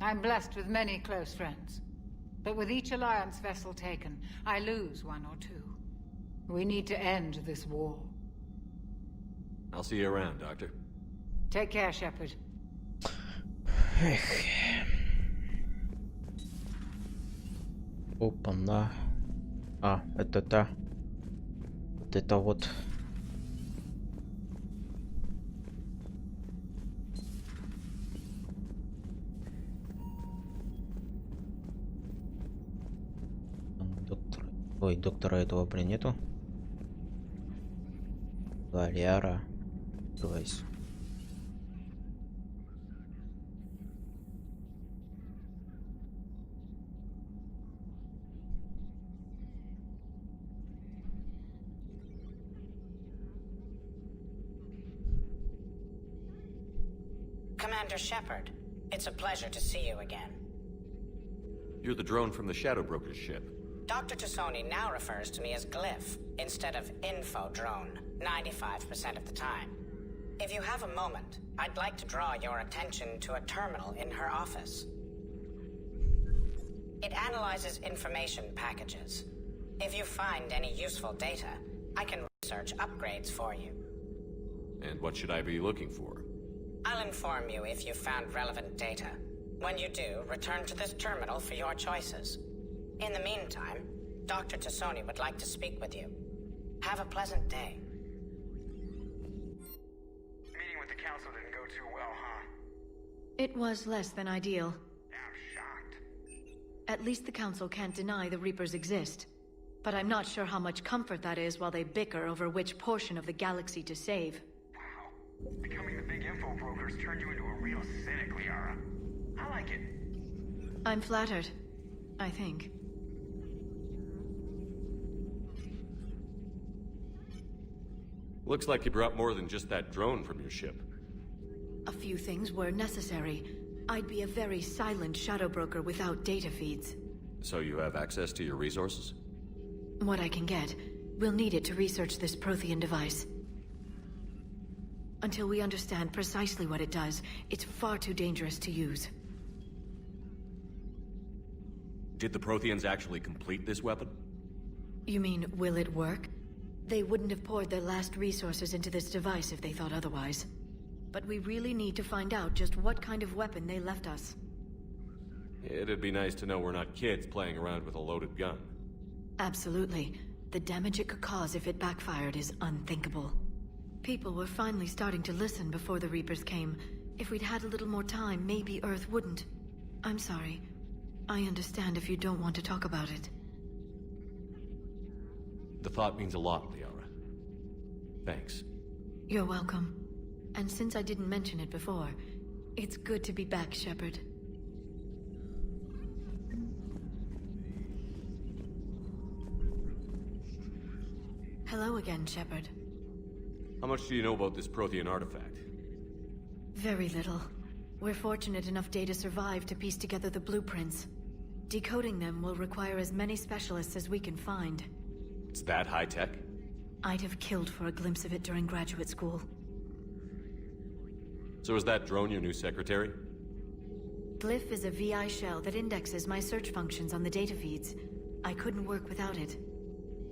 I'm blessed with many close friends. But with each Alliance vessel taken, I lose one or two. We need to end this war. I'll see you around, Doctor. Take care, Shepard. Опа-на. А, это та. Вот это вот. Доктор. Ой, доктора этого, блин, нету. Валяра. Открывайся. Commander Shepard, it's a pleasure to see you again. You're the drone from the Shadow Broker's ship. Dr. Tassoni now refers to me as Glyph instead of Info Drone, 95% of the time. If you have a moment, I'd like to draw your attention to a terminal in her office. It analyzes information packages. If you find any useful data, I can research upgrades for you. And what should I be looking for? I'll inform you if you found relevant data. When you do, return to this terminal for your choices. In the meantime, Dr. Tassoni would like to speak with you. Have a pleasant day. Meeting with the council didn't go too well, huh? It was less than ideal. I'm shocked. At least the council can't deny the Reapers exist. But I'm not sure how much comfort that is while they bicker over which portion of the galaxy to save. Wow. Becoming the big info brokers turned you into a real cynic, Liara. I like it. I'm flattered. I think. Looks like you brought more than just that drone from your ship. A few things were necessary. I'd be a very silent shadow broker without data feeds. So you have access to your resources? What I can get. We'll need it to research this Prothean device. Until we understand precisely what it does, it's far too dangerous to use. Did the Protheans actually complete this weapon? You mean, will it work? They wouldn't have poured their last resources into this device if they thought otherwise. But we really need to find out just what kind of weapon they left us. It'd be nice to know we're not kids playing around with a loaded gun. Absolutely. The damage it could cause if it backfired is unthinkable. People were finally starting to listen before the Reapers came. If we'd had a little more time, maybe Earth wouldn't. I'm sorry. I understand if you don't want to talk about it. The thought means a lot, Liara. Thanks. You're welcome. And since I didn't mention it before, it's good to be back, Shepard. Hello again, Shepard. How much do you know about this Prothean artifact? Very little. We're fortunate enough Data survived to piece together the blueprints. Decoding them will require as many specialists as we can find. It's that high-tech? I'd have killed for a glimpse of it during graduate school. So is that drone your new secretary? Glyph is a VI shell that indexes my search functions on the data feeds. I couldn't work without it.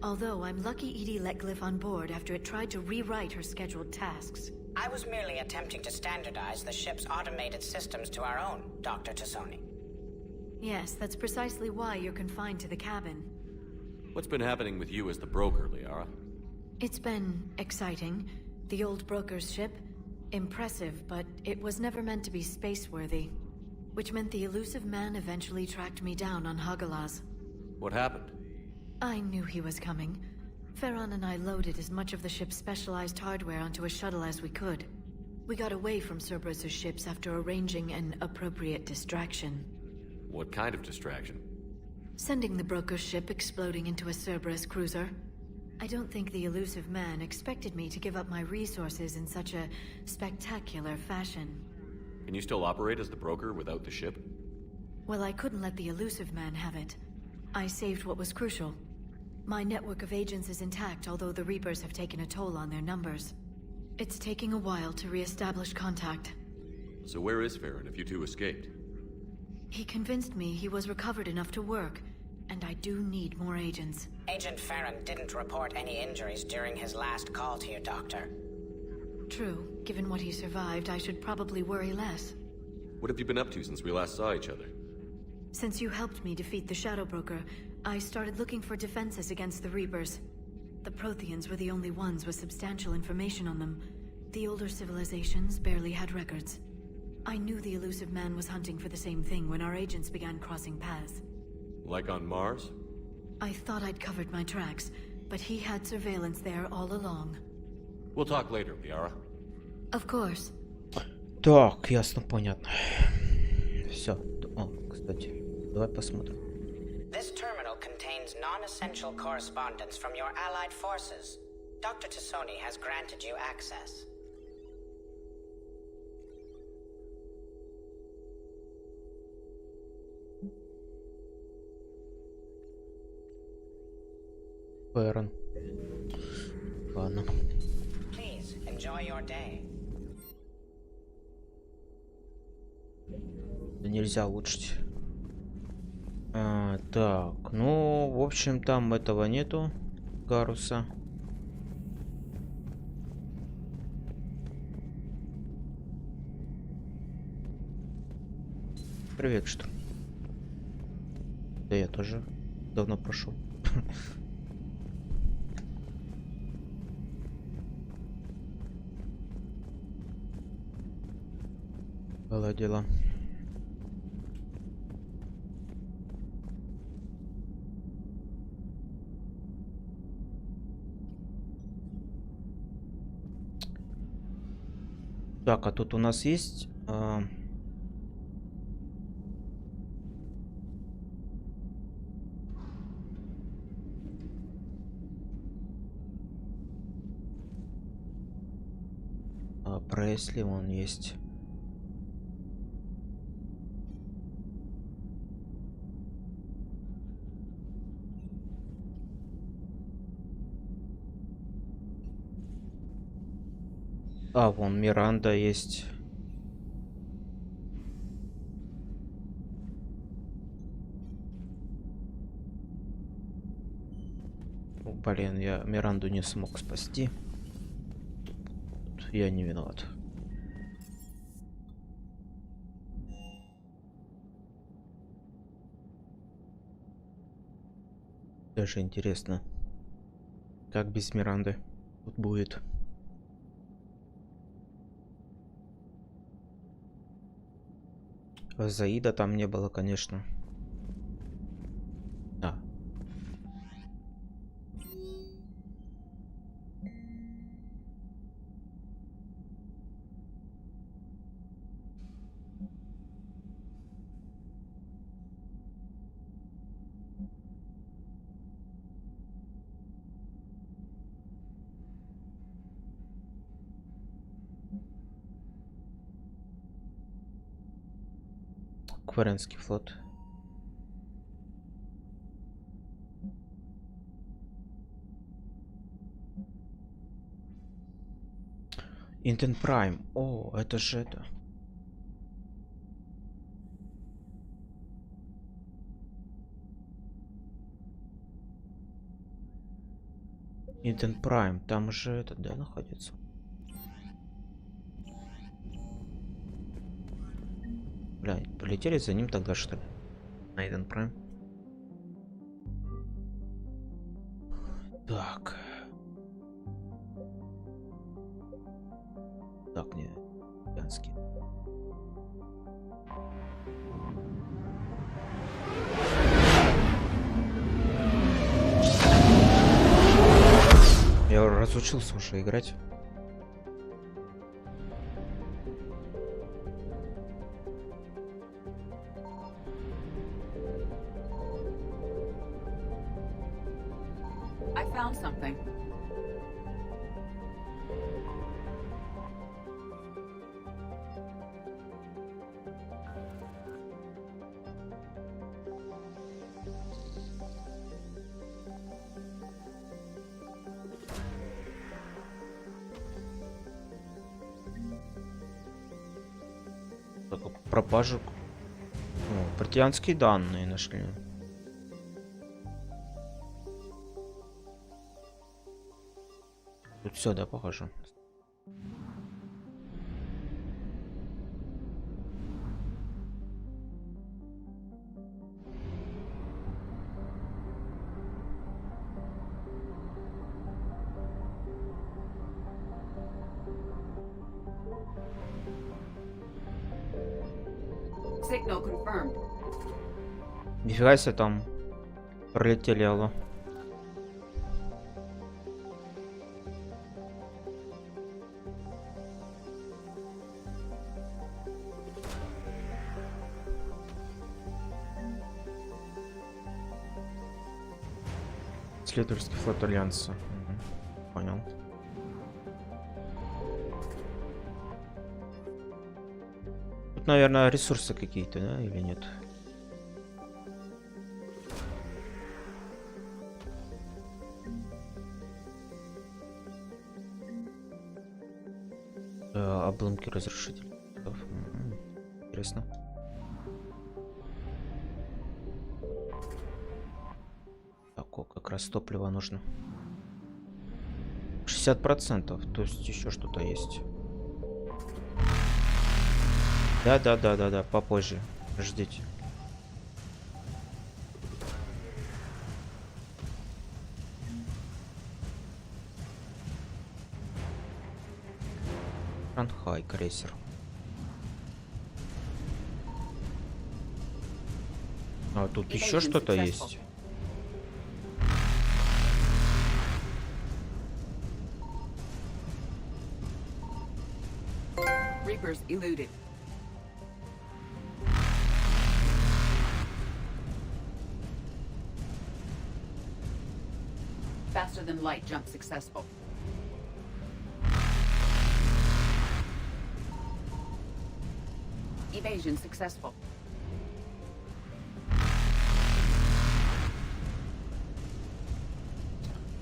Although I'm lucky Edie let Glyph on board after it tried to rewrite her scheduled tasks. I was merely attempting to standardize the ship's automated systems to our own, Dr. Tassoni. Yes, that's precisely why you're confined to the cabin. What's been happening with you as the broker, Liara? It's been exciting. The old broker's ship, impressive, but it was never meant to be space-worthy. Which meant the elusive man eventually tracked me down on Hagalaz. What happened? I knew he was coming. Farron and I loaded as much of the ship's specialized hardware onto a shuttle as we could. We got away from Cerberus's ships after arranging an appropriate distraction. What kind of distraction? Sending the broker's ship exploding into a Cerberus cruiser. I don't think the elusive man expected me to give up my resources in such a spectacular fashion. Can you still operate as the broker without the ship? Well, I couldn't let the elusive man have it. I saved what was crucial. My network of agents is intact, although the Reapers have taken a toll on their numbers. It's taking a while to re-establish contact. So where is Farron if you two escaped? He convinced me he was recovered enough to work, and I do need more agents. Agent Farron didn't report any injuries during his last call to you, Doctor. True. Given what he survived, I should probably worry less. What have you been up to since we last saw each other? Since you helped me defeat the Shadow Broker, I started looking for defenses against the Reapers. The Protheans were the only ones with substantial information on them. The older civilizations barely had records. I knew the elusive man was hunting for the same thing when our agents began crossing paths. Like on Mars? I thought I'd covered my tracks, but he had surveillance there all along. We'll talk later, Liara. Of course. Так, ясно, понятно. Все. О, кстати, давай посмотрим. This terminal contains non-essential correspondence from your allied forces. Dr. Tassoni has granted you access. Фэрон. Ладно. Please enjoy your day. Да нельзя улучшить. Так, ну, в общем, там этого нету. Гаруса. Привет, что? Да я тоже давно прошел. Было дело. Так, а тут у нас есть... Пресли, он есть. А, вон Миранда есть. Блин, я Миранду не смог спасти. Я не виноват. Даже интересно, как без Миранды тут будет. Заида там не было, конечно. Да. Кваренский флот. Интен Прайм. О, это же это. Интен Прайм. Там же это, да, находится. Бля, полетели за ним тогда, что ли? Найден Прайм. Так. Так, не. Янский. Я разучился уже играть. I found something. Пропажу. Партианские данные нашли. Тут все, да, похоже. Signal confirmed. Нифига себе там пролетели, алло. Исследовательский флот Альянса. Угу. Понял. Тут, наверное, ресурсы какие-то, да, или нет? Обломки разрушителей. Интересно. Так, о, как раз топливо нужно. 60%, то есть еще что-то есть. Да, попозже. Ждите. Шанхай крейсер. А тут еще что-то есть. Reapers eluded. Faster than light jump successful. Evasion successful.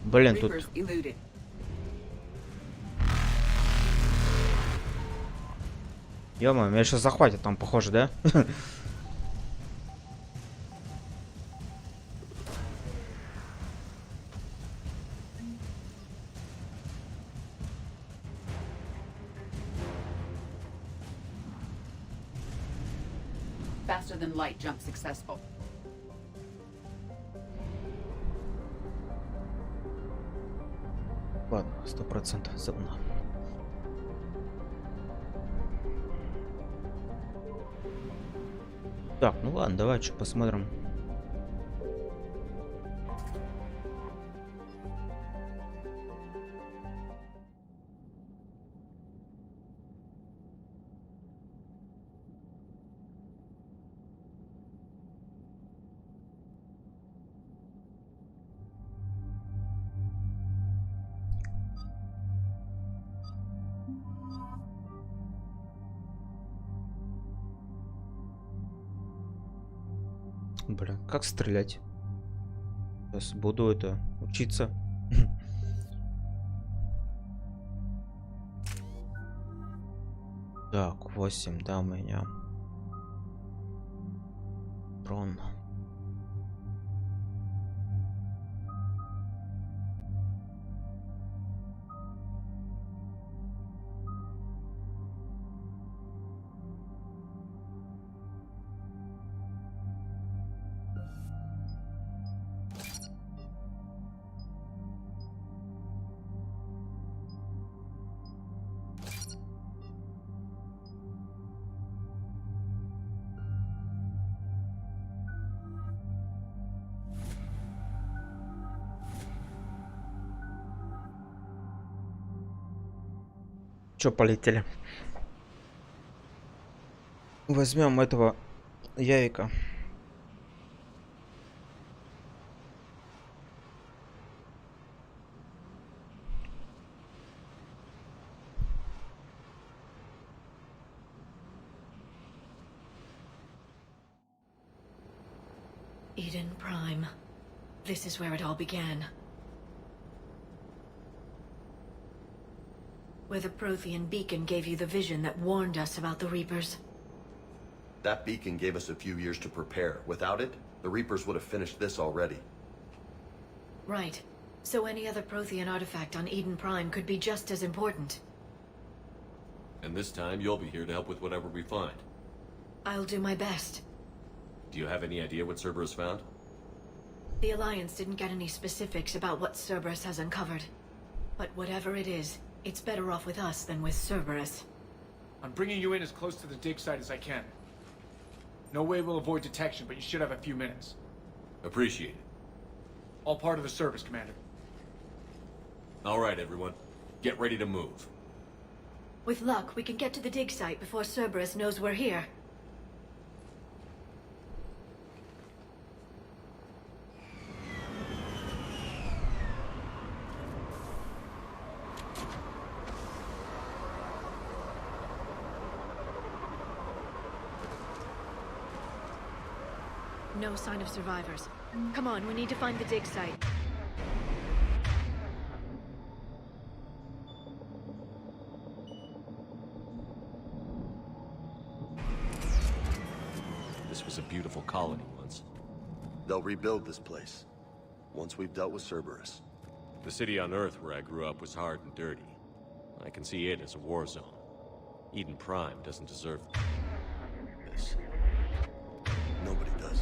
Блин, тут... Ё-моё, меня сейчас захватят там, похоже, да? Faster than light jump successful. Ладно, 100% забна. Так, ну ладно, давай что посмотрим. Бля, как стрелять? Сейчас буду это учиться. Так, 8, да, у меня. Трон. Чё, полетели? Возьмем этого яйка. Eden Prime. This is where it all began. Where the Prothean beacon gave you the vision that warned us about the Reapers. That beacon gave us a few years to prepare. Without it, the Reapers would have finished this already. Right. So any other Prothean artifact on Eden Prime could be just as important. And this time, you'll be here to help with whatever we find. I'll do my best. Do you have any idea what Cerberus found? The Alliance didn't get any specifics about what Cerberus has uncovered. But whatever it is, it's better off with us than with Cerberus. I'm bringing you in as close to the dig site as I can. No way we'll avoid detection, but you should have a few minutes. Appreciate it. All part of the service, Commander. All right, everyone. Get ready to move. With luck, we can get to the dig site before Cerberus knows we're here. No sign of survivors. Come on, we need to find the dig site. This was a beautiful colony once. They'll rebuild this place, once we've dealt with Cerberus. The city on Earth where I grew up was hard and dirty. I can see it as a war zone. Eden Prime doesn't deserve this. Nobody does.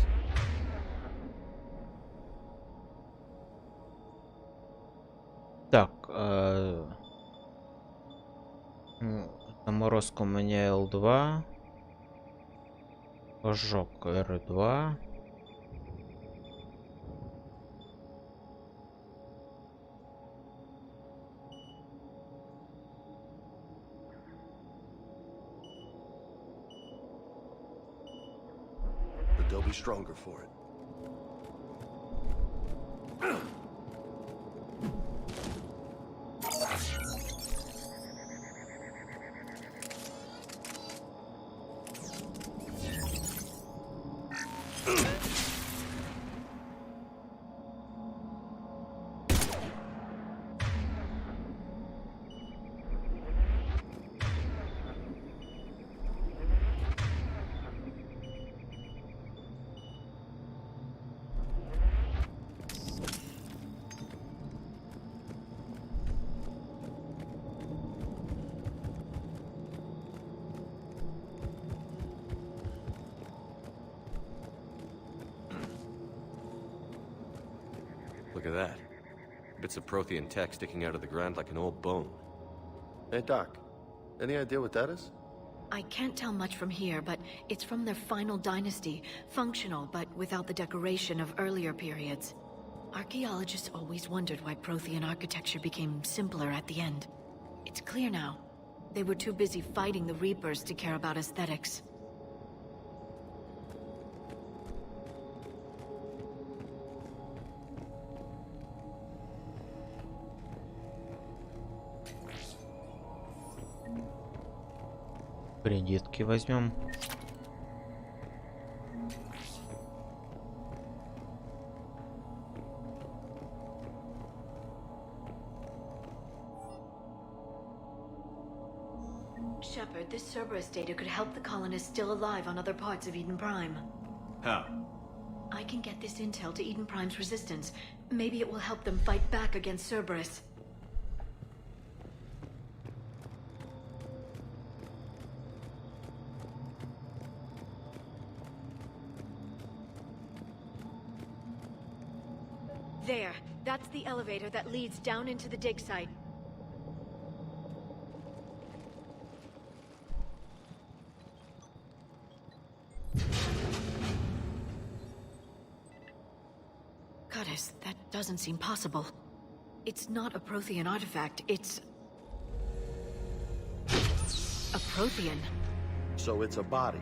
Так, заморозка у меня L2, ожог R2. But they'll be stronger for it. Look at that. Bits of Prothean tech sticking out of the ground like an old bone. Hey, Doc. Any idea what that is? I can't tell much from here, but it's from their final dynasty. Functional, but without the decoration of earlier periods. Archaeologists always wondered why Prothean architecture became simpler at the end. It's clear now. They were too busy fighting the Reapers to care about aesthetics. Кредитки возьмем. Shepard, this Cerberus data could help the colonists still alive on other parts of Eden Prime. How? I can get this intel to Eden Prime's resistance. Maybe it will help them fight back against Cerberus. There. That's the elevator that leads down into the dig site. Goddess, that doesn't seem possible. It's not a Prothean artifact, it's... a Prothean. So it's a body?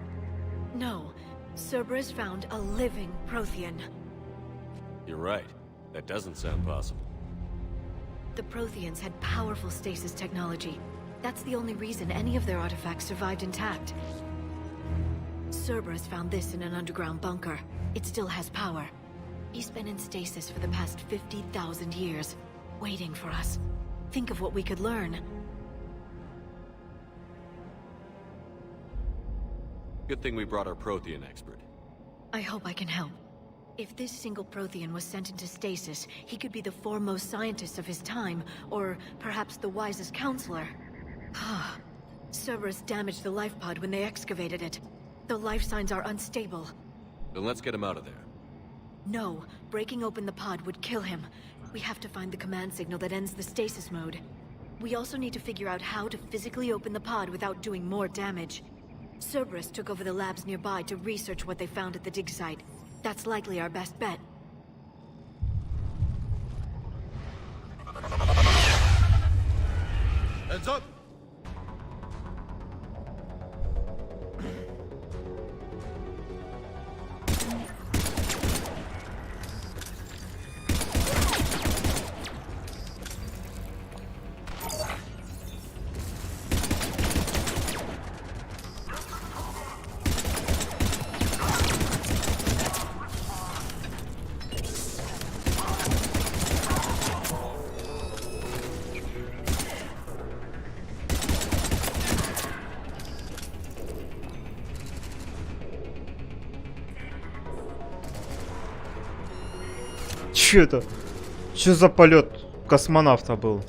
No. Cerberus found a living Prothean. You're right. That doesn't sound possible. The Protheans had powerful stasis technology. That's the only reason any of their artifacts survived intact. Cerberus found this in an underground bunker. It still has power. He's been in stasis for the past 50,000 years, waiting for us. Think of what we could learn. Good thing we brought our Prothean expert. I hope I can help. If this single Prothean was sent into stasis, he could be the foremost scientist of his time, or perhaps the wisest counselor. Cerberus damaged the life pod when they excavated it. The life signs are unstable. Then let's get him out of there. No, breaking open the pod would kill him. We have to find the command signal that ends the stasis mode. We also need to figure out how to physically open the pod without doing more damage. Cerberus took over the labs nearby to research what they found at the dig site. That's likely our best bet. Heads up! Че это? Че за полет космонавта был?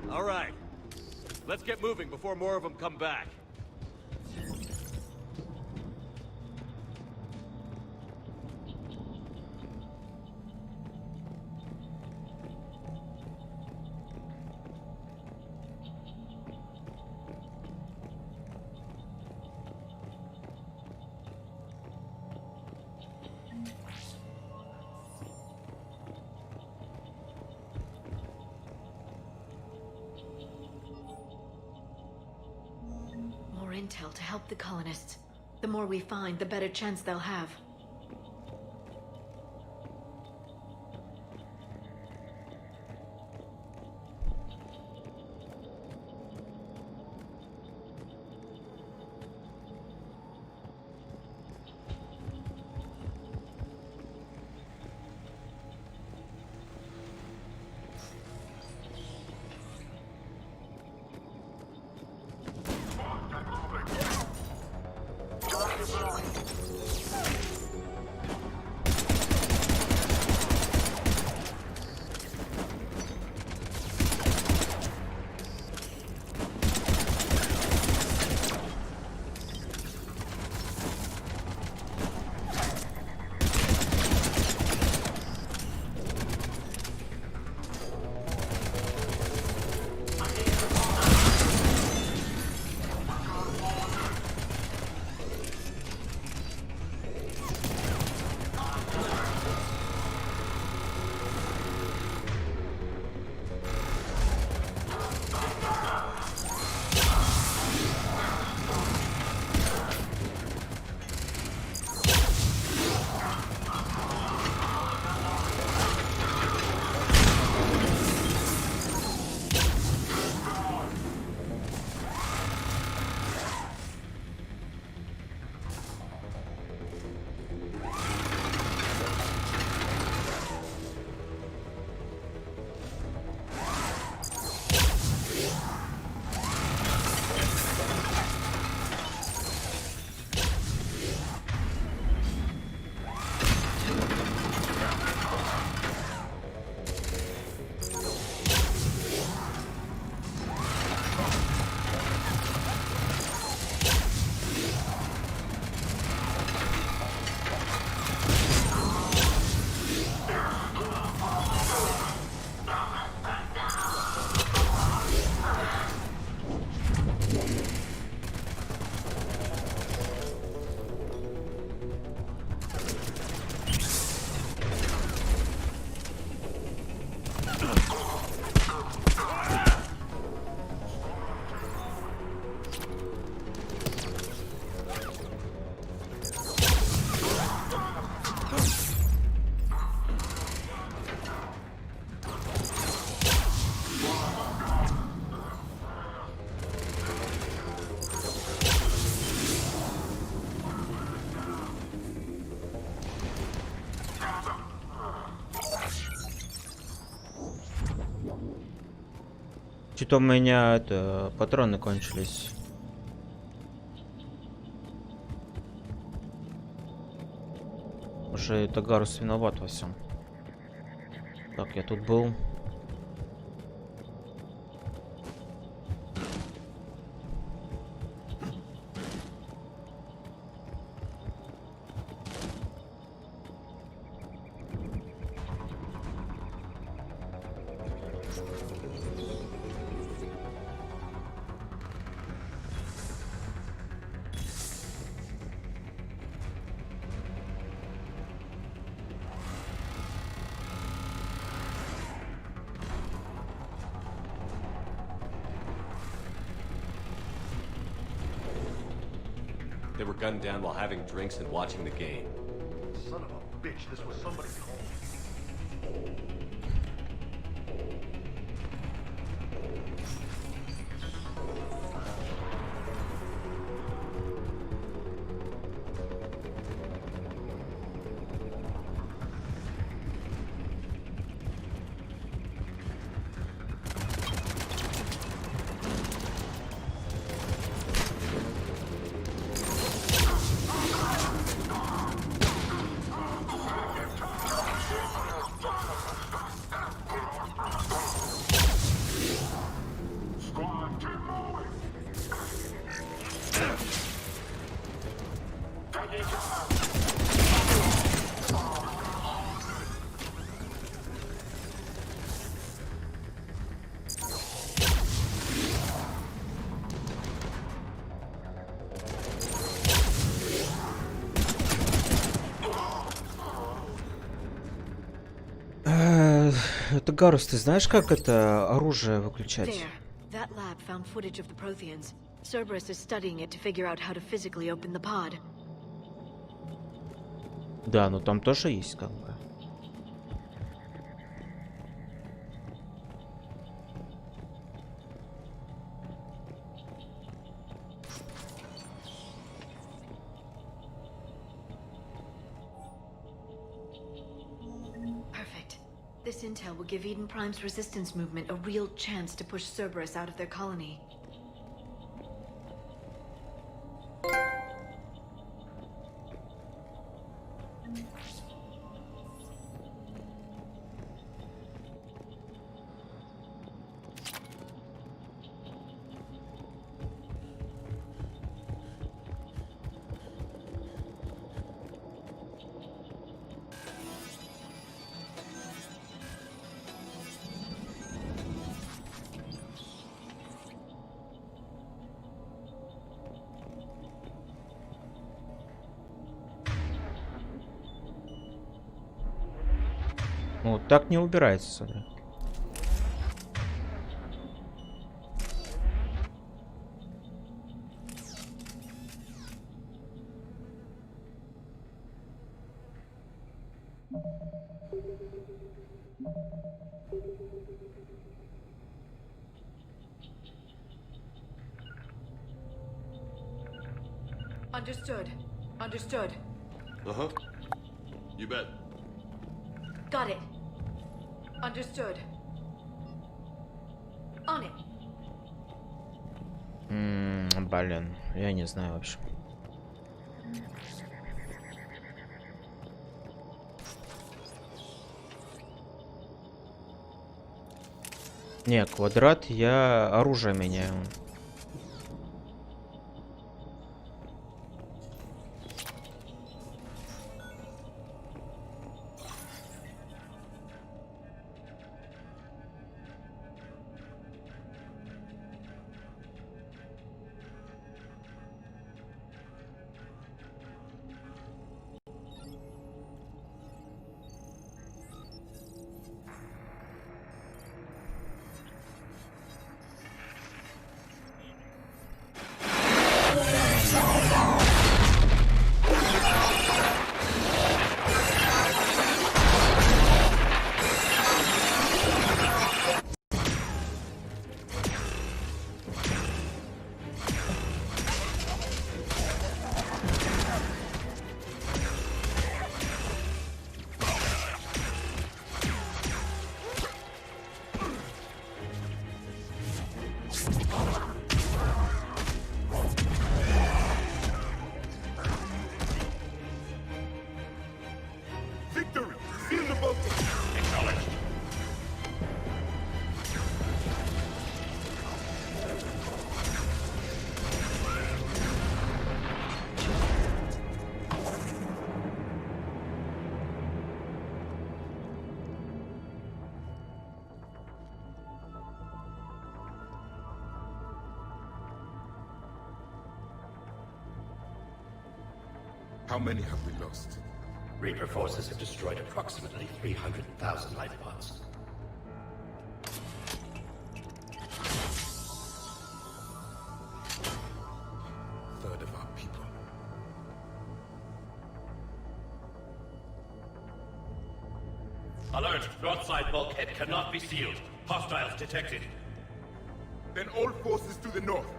All right. Let's get moving before more of them come back. Intel to help the colonists. The more we find, the better chance they'll have. Что-то у меня это патроны кончились. Уже это Гарус виноват во всем. Так, я тут был. They were gunned down while having drinks and watching the game. Son of a bitch, this was somebody's home. Это Гарус, ты знаешь, как это оружие выключать? That lab found footage of the Protheans. Cerberus is studying it to figure out how to physically open the pod. Да, но там тоже есть как бы. This intel will give Eden Prime's resistance movement a real chance to push Cerberus out of their colony. Ну, так не убирается, смотри. Understood. Understood. Uh-huh. You bet. Got it. Understood. On it. Блин, я не знаю вообще. Не, квадрат я оружие меняю. How many have we lost? Reaper forces have destroyed approximately 300,000 life pods. Third of our people. Alert! North side bulkhead cannot be sealed. Hostiles detected. Then all forces to the north.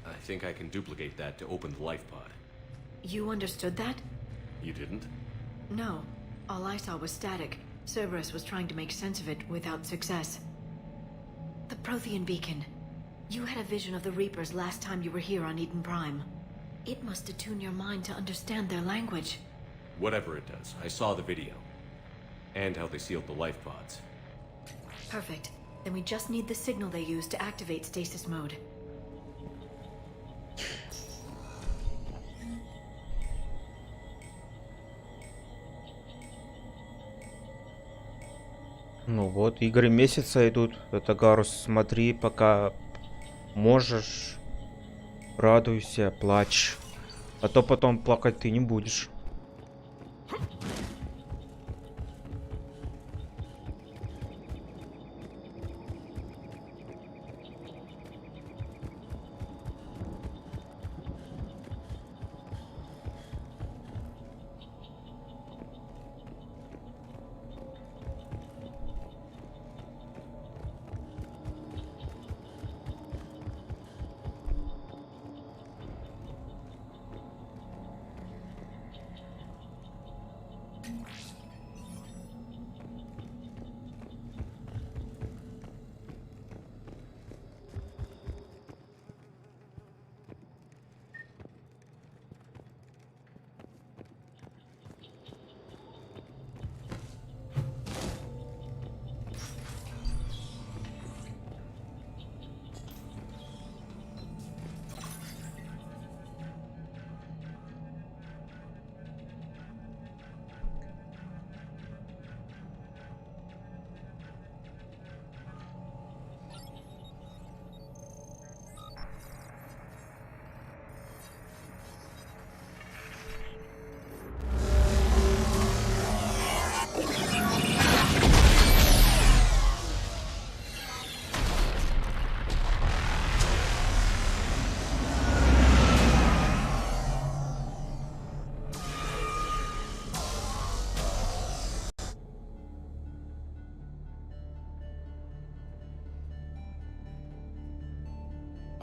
I think I can duplicate that to open the life pod. You understood that? You didn't? No. All I saw was static. Cerberus was trying to make sense of it without success. The Prothean beacon. You had a vision of the Reapers last time you were here on Eden Prime. It must attune your mind to understand their language. Whatever it does, I saw the video. And how they sealed the life pods. Perfect. Then we just need the signal they used to activate stasis mode. Ну вот, игры месяца идут. Это Гарус, смотри, пока можешь, радуйся, плачь. А то потом плакать ты не будешь.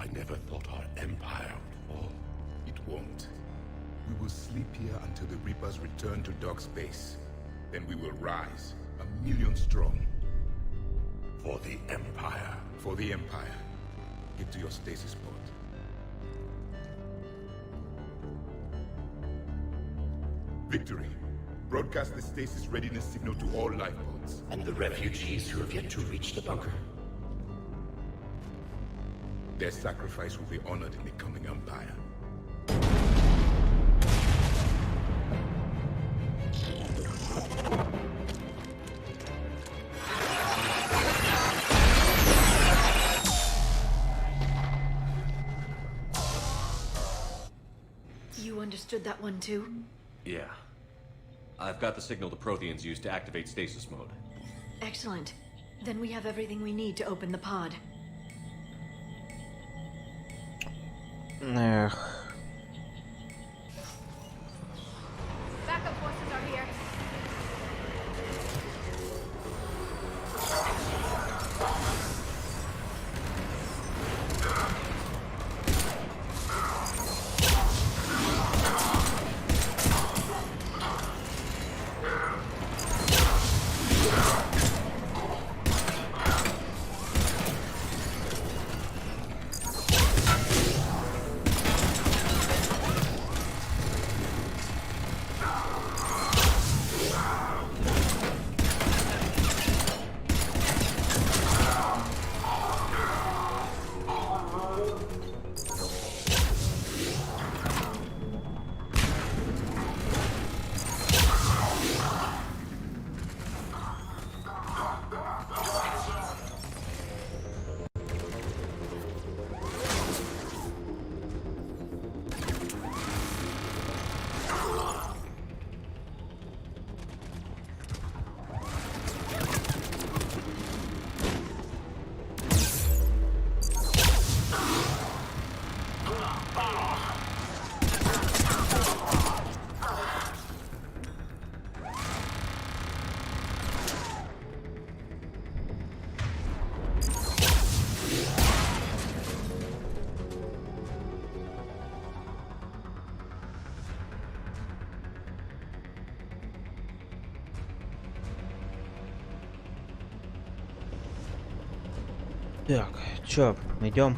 I never thought our empire would fall. It won't. We will sleep here until the Reapers return to Doc's base. Then we will rise, 1,000,000 strong. For the Empire. For the Empire. Get to your stasis pod. Victory. Broadcast the stasis readiness signal to all life pods. And the refugees who have yet to reach the bunker. Their sacrifice will be honored in the coming Empire. You understood that one too? Yeah. I've got the signal the Protheans use to activate stasis mode. Excellent. Then we have everything we need to open the pod. Эх. Backup forces are here. Так, чё, идем?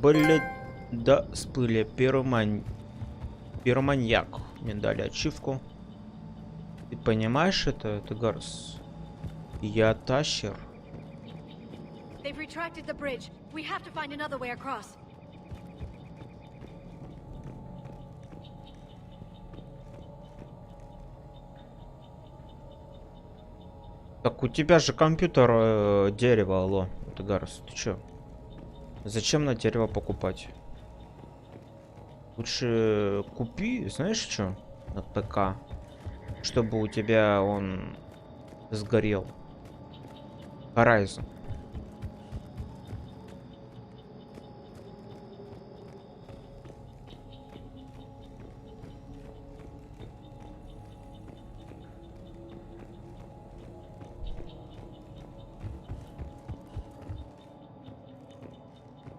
Блять, да, всплыли. Пироманьяк. Мне дали ачивку. Ты понимаешь это Гарс? Я тащер. They've retracted the bridge. We have to find another way across. Так у тебя же компьютер дерево, алло. Это Гарс, ты чё? Зачем на дерево покупать? Лучше купи, знаешь что? На ПК. Чтобы у тебя он сгорел. Horizon.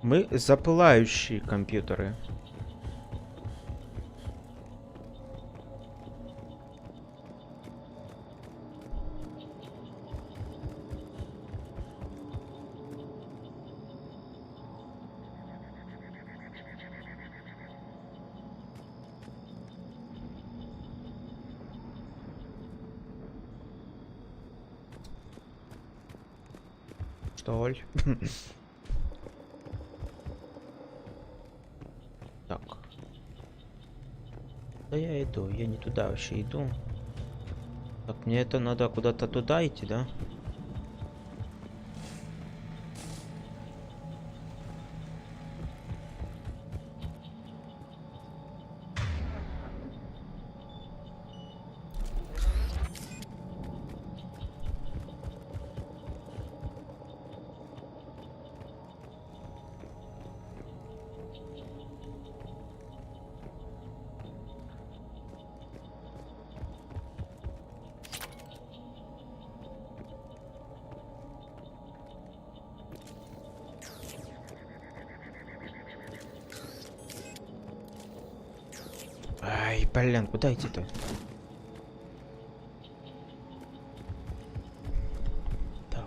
Мы запылающие компьютеры. Что ли? Так. Да я иду, я не туда вообще иду. Так, мне это надо куда-то туда идти, да? Ай, блин, куда идти-то? Так.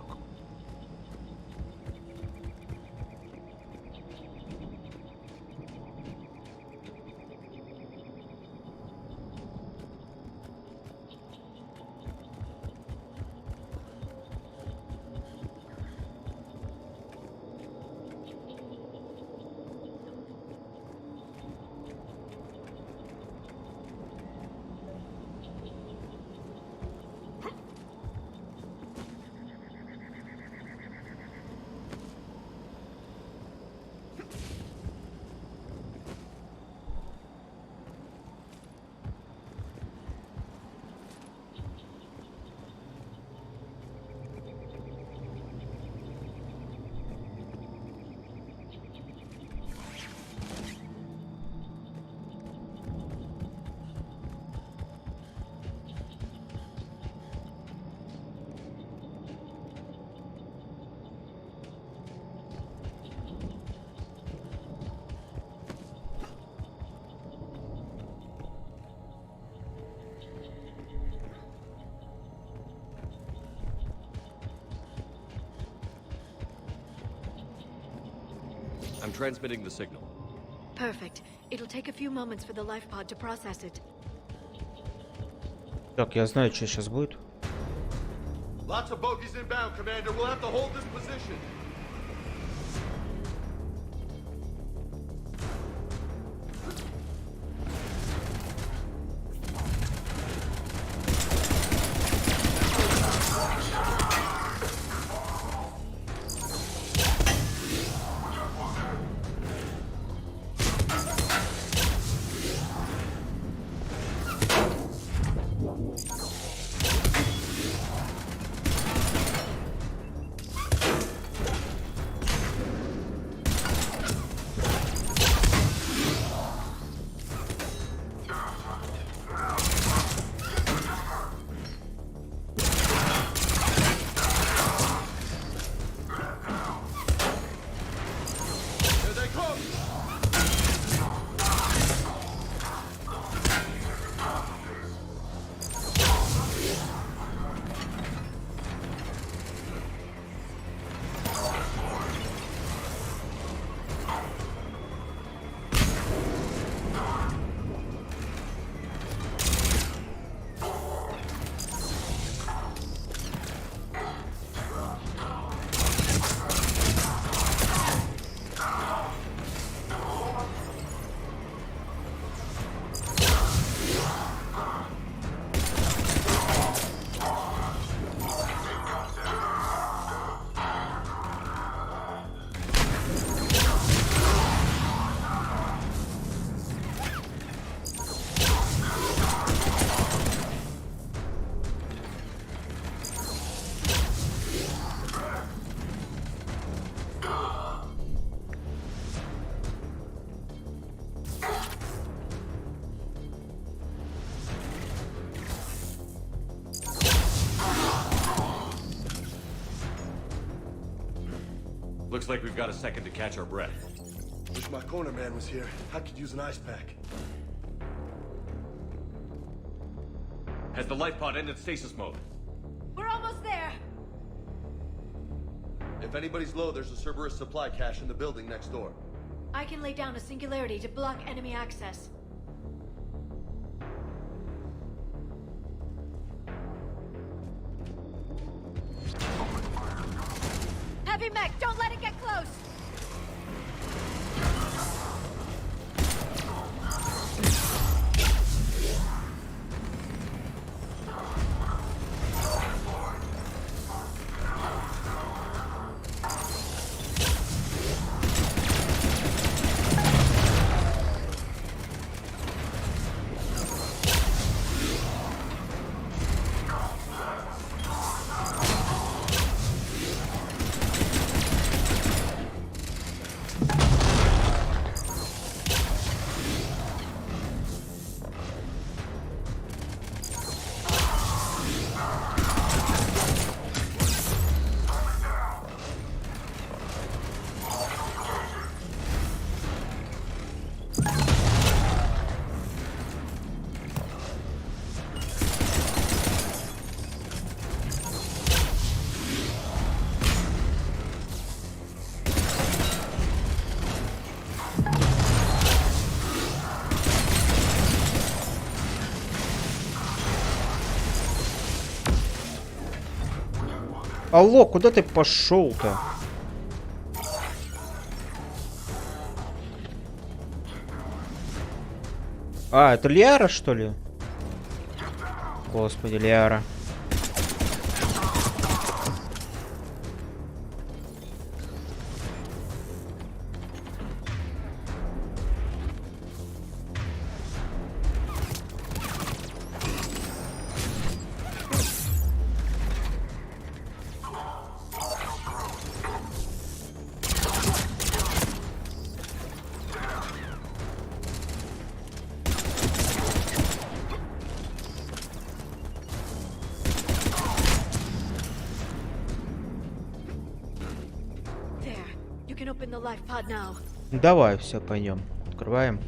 I'm transmitting the signal. Perfect. It'll take a few moments for the life pod to process it. Так, я знаю, что сейчас будет. Lots of bogeys inbound, Commander. We'll have to hold this position. Looks like we've got a second to catch our breath. Wish my corner man was here. I could use an ice pack. Has the life pod ended stasis mode? We're almost there. If anybody's low, there's a Cerberus supply cache in the building next door. I can lay down a singularity to block enemy access. Heavy mech, don't let it get close. Алло, куда ты пошел-то? А, это Лиара, что ли? Господи, Лиара. Давай, все, пойдем. Открываем.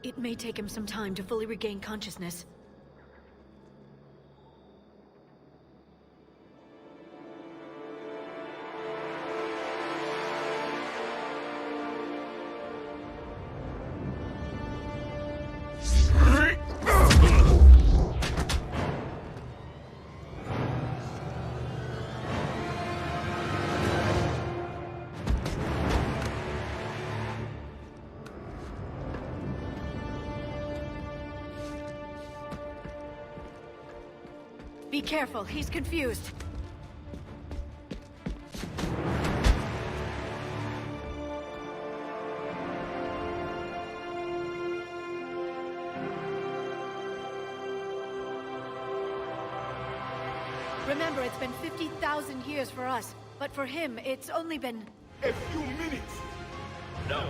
It may take him some time to fully regain consciousness. Be careful, he's confused. Remember, it's been 50,000 years for us, but for him, it's only been... a few minutes! No,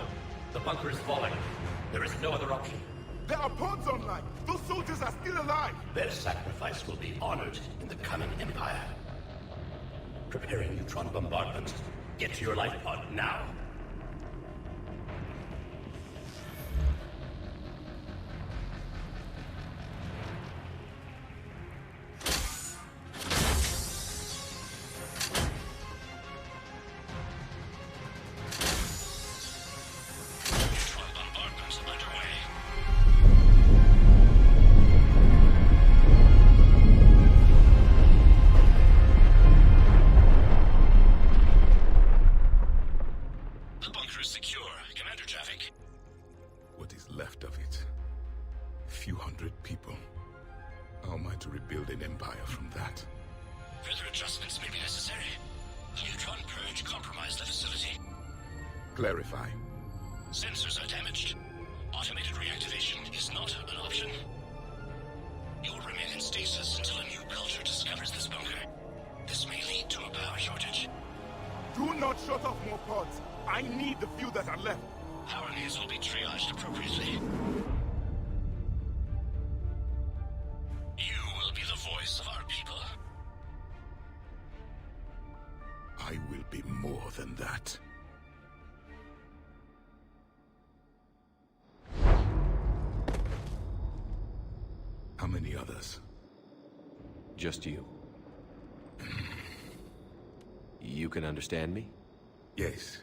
the bunker is falling. There is no other option. There are pods online! Those soldiers are still alive! Their sacrifice will be honored in the coming Empire. Preparing neutron bombardment. Get to your life pod now. Clarify. Sensors are damaged. Automated reactivation is not an option. You will remain in stasis until a new culture discovers this bunker. This may lead to a power shortage. Do not shut off more pods. I need the few that are left. Power needs will be triaged appropriately. You will be the voice of our people. I will be more than that. How many others? Just you. You can understand me? Yes.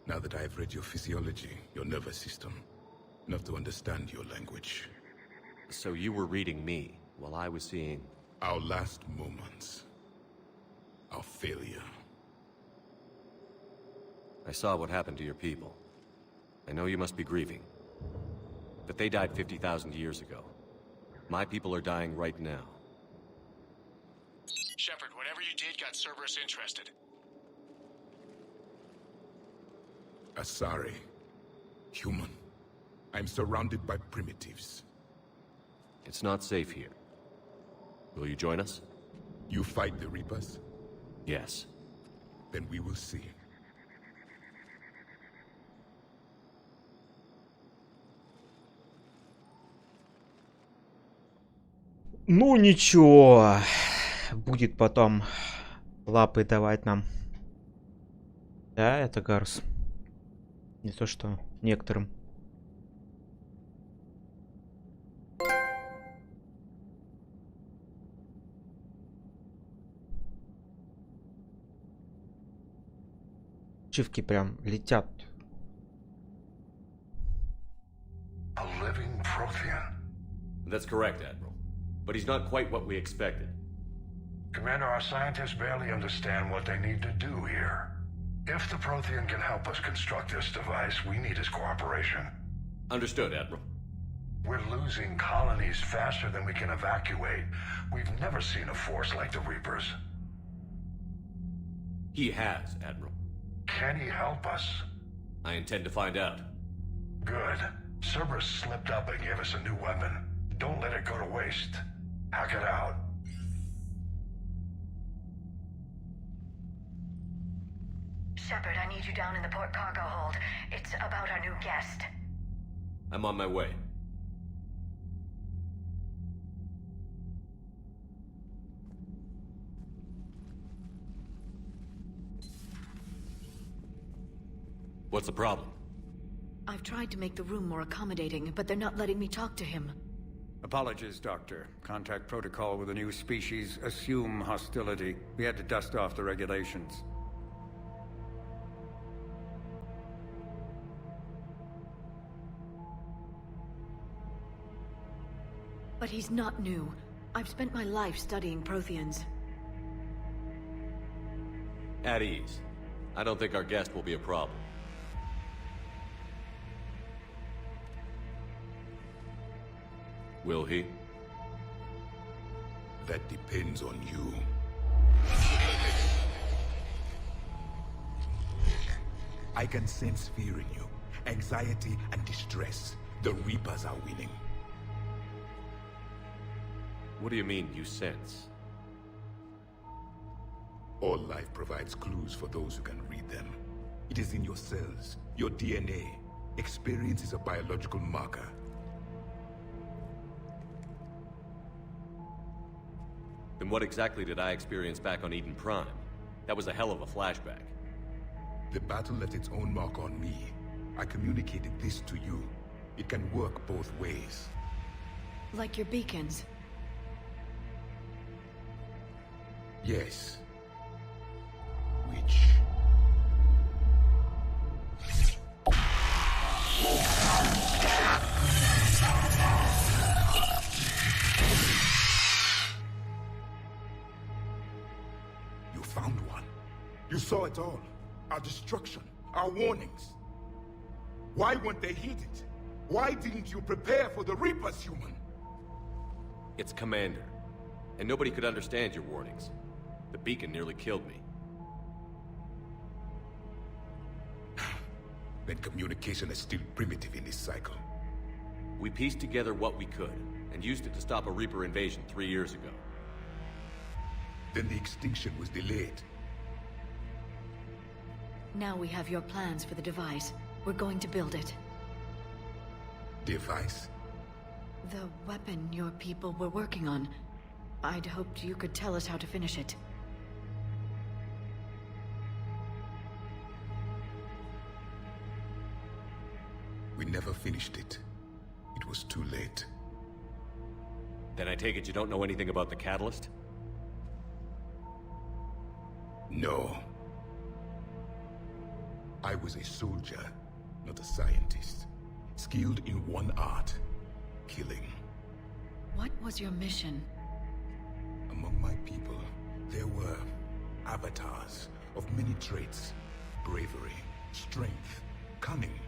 Now that I have read your physiology, your nervous system, enough to understand your language. So you were reading me while I was seeing... Our last moments. Our failure. I saw what happened to your people. I know you must be grieving. But they died 50,000 years ago. My people are dying right now. Shepard, whatever you did got Cerberus interested. Asari. Human. I'm surrounded by primitives. It's not safe here. Will you join us? You fight the Reapers? Yes. Then we will see. Ну ничего, будет потом лапы давать нам. Да, это Гарс. Не то что некоторым. Чивки прям летят. A living Prothean. That's correct, Admiral. But he's not quite what we expected. Commander, our scientists barely understand what they need to do here. If the Prothean can help us construct this device, we need his cooperation. Understood, Admiral. We're losing colonies faster than we can evacuate. We've never seen a force like the Reapers. He has, Admiral. Can he help us? I intend to find out. Good. Cerberus slipped up and gave us a new weapon. Don't let it go to waste. Hack it out. Shepard, I need you down in the port cargo hold. It's about our new guest. I'm on my way. What's the problem? I've tried to make the room more accommodating, but they're not letting me talk to him. Apologies, Doctor. Contact protocol with a new species. Assume hostility. We had to dust off the regulations. But he's not new. I've spent my life studying Protheans. At ease. I don't think our guest will be a problem. Will he? That depends on you. I can sense fear in you, anxiety and distress. The Reapers are winning. What do you mean, you sense? All life provides clues for those who can read them. It is in your cells, your DNA. Experience is a biological marker. Then what exactly did I experience back on Eden Prime? That was a hell of a flashback. The battle left its own mark on me. I communicated this to you. It can work both ways. Like your beacons. Yes. Which? You found one. You saw it all. Our destruction, our warnings. Why weren't they heeded? Why didn't you prepare for the Reapers, human? It's Commander. And nobody could understand your warnings. The beacon nearly killed me. then communication is still primitive in this cycle. We pieced together what we could, and used it to stop a Reaper invasion 3 years ago. Then the extinction was delayed. Now we have your plans for the device. We're going to build it. Device? The weapon your people were working on. I'd hoped you could tell us how to finish it. We never finished it. It was too late. Then I take it you don't know anything about the catalyst? No. I was a soldier, not a scientist. Skilled in one art, killing. What was your mission? Among my people, there were avatars of many traits. Bravery, strength, cunning.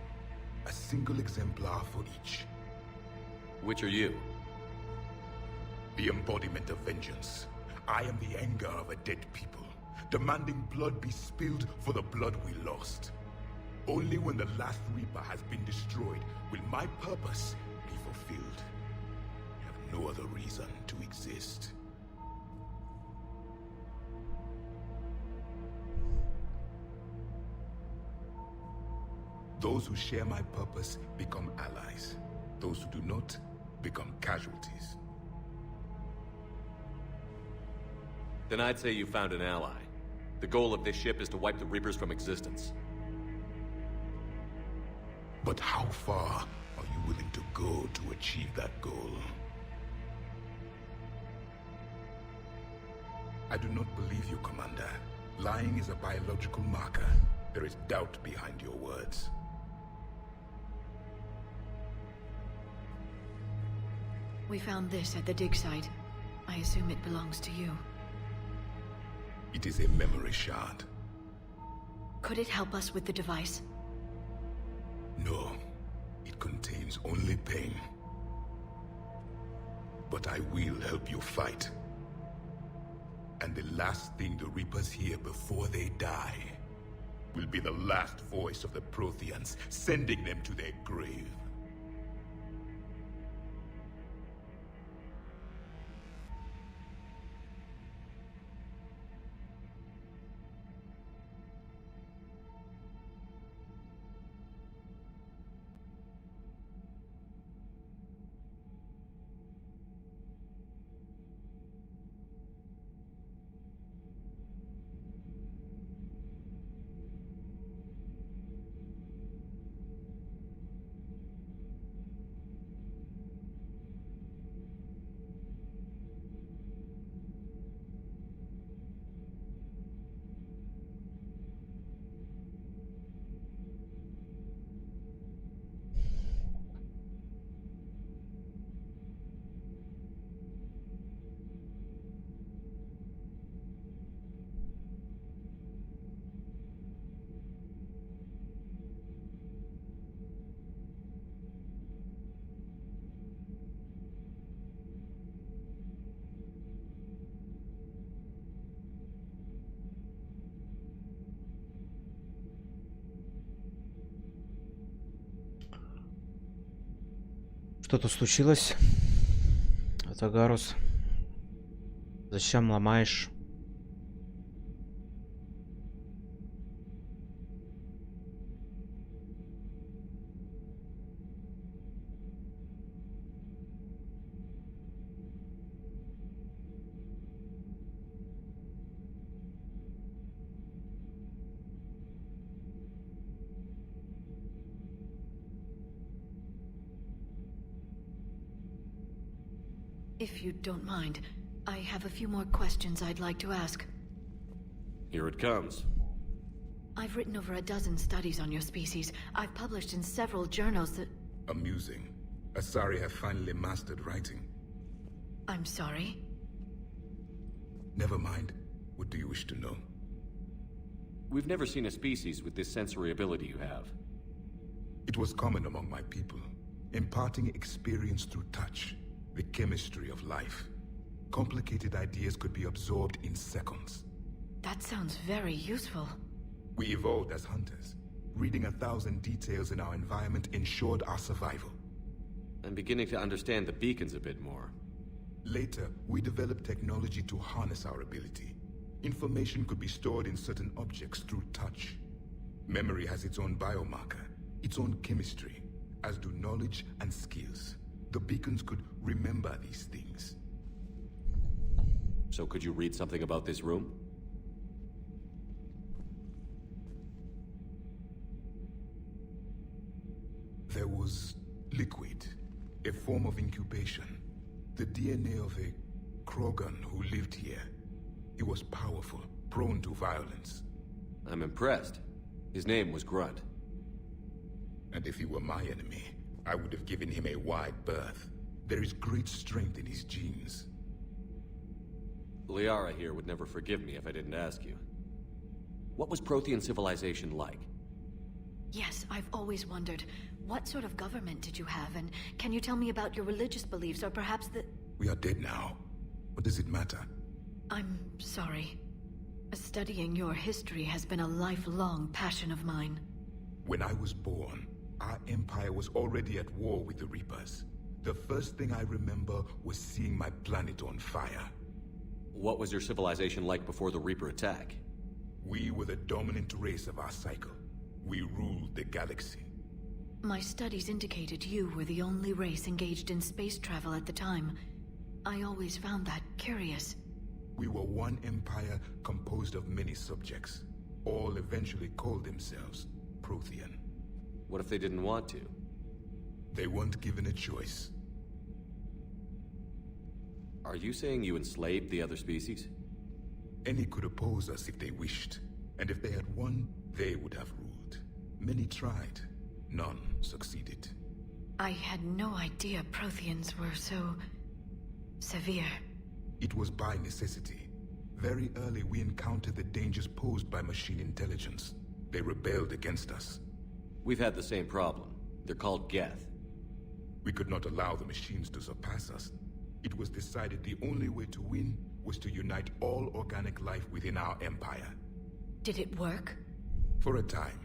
A single exemplar for each. Which are you? The embodiment of vengeance. I am the anger of a dead people, demanding blood be spilled for the blood we lost. Only when the last Reaper has been destroyed will my purpose be fulfilled. I have no other reason to exist. Those who share my purpose become allies. Those who do not become casualties. Then I'd say you found an ally. The goal of this ship is to wipe the Reapers from existence. But how far are you willing to go to achieve that goal? I do not believe you, Commander. Lying is a biological marker. There is doubt behind your words. We found this at the dig site. I assume it belongs to you. It is a memory shard. Could it help us with the device? No, it contains only pain. But I will help you fight. And the last thing the Reapers hear before they die will be the last voice of the Protheans, sending them to their grave. Что-то случилось? Загарус. Зачем ломаешь? If you don't mind, I have a few more questions I'd like to ask. Here it comes. I've written over a dozen studies on your species. I've published in several journals that... Amusing. Asari have finally mastered writing. I'm sorry? Never mind. What do you wish to know? We've never seen a species with this sensory ability you have. It was common among my people, imparting experience through touch. The chemistry of life. Complicated ideas could be absorbed in seconds. That sounds very useful. We evolved as hunters. Reading 1,000 details in our environment ensured our survival. I'm beginning to understand the beacons a bit more. Later, we developed technology to harness our ability. Information could be stored in certain objects through touch. Memory has its own biomarker, its own chemistry, as do knowledge and skills. The beacons could remember these things. So could you read something about this room? There was liquid, a form of incubation. The DNA of a Krogan who lived here. He was powerful, prone to violence. I'm impressed. His name was Grunt. And if he were my enemy, I would have given him a wide berth. There is great strength in his genes. Liara here would never forgive me if I didn't ask you. What was Prothean civilization like? Yes, I've always wondered. What sort of government did you have, and can you tell me about your religious beliefs, or perhaps the... We are dead now. What does it matter? I'm sorry. Studying your history has been a lifelong passion of mine. When I was born, our empire was already at war with the Reapers. The first thing I remember was seeing my planet on fire. What was your civilization like before the Reaper attack? We were the dominant race of our cycle. We ruled the galaxy. My studies indicated you were the only race engaged in space travel at the time. I always found that curious. We were one empire composed of many subjects. All eventually called themselves Prothean. What if they didn't want to? They weren't given a choice. Are you saying you enslaved the other species? Any could oppose us if they wished. And if they had won, they would have ruled. Many tried. None succeeded. I had no idea Protheans were so... severe. It was by necessity. Very early we encountered the dangers posed by machine intelligence. They rebelled against us. We've had the same problem. They're called Geth. We could not allow the machines to surpass us. It was decided the only way to win was to unite all organic life within our empire. Did it work? For a time.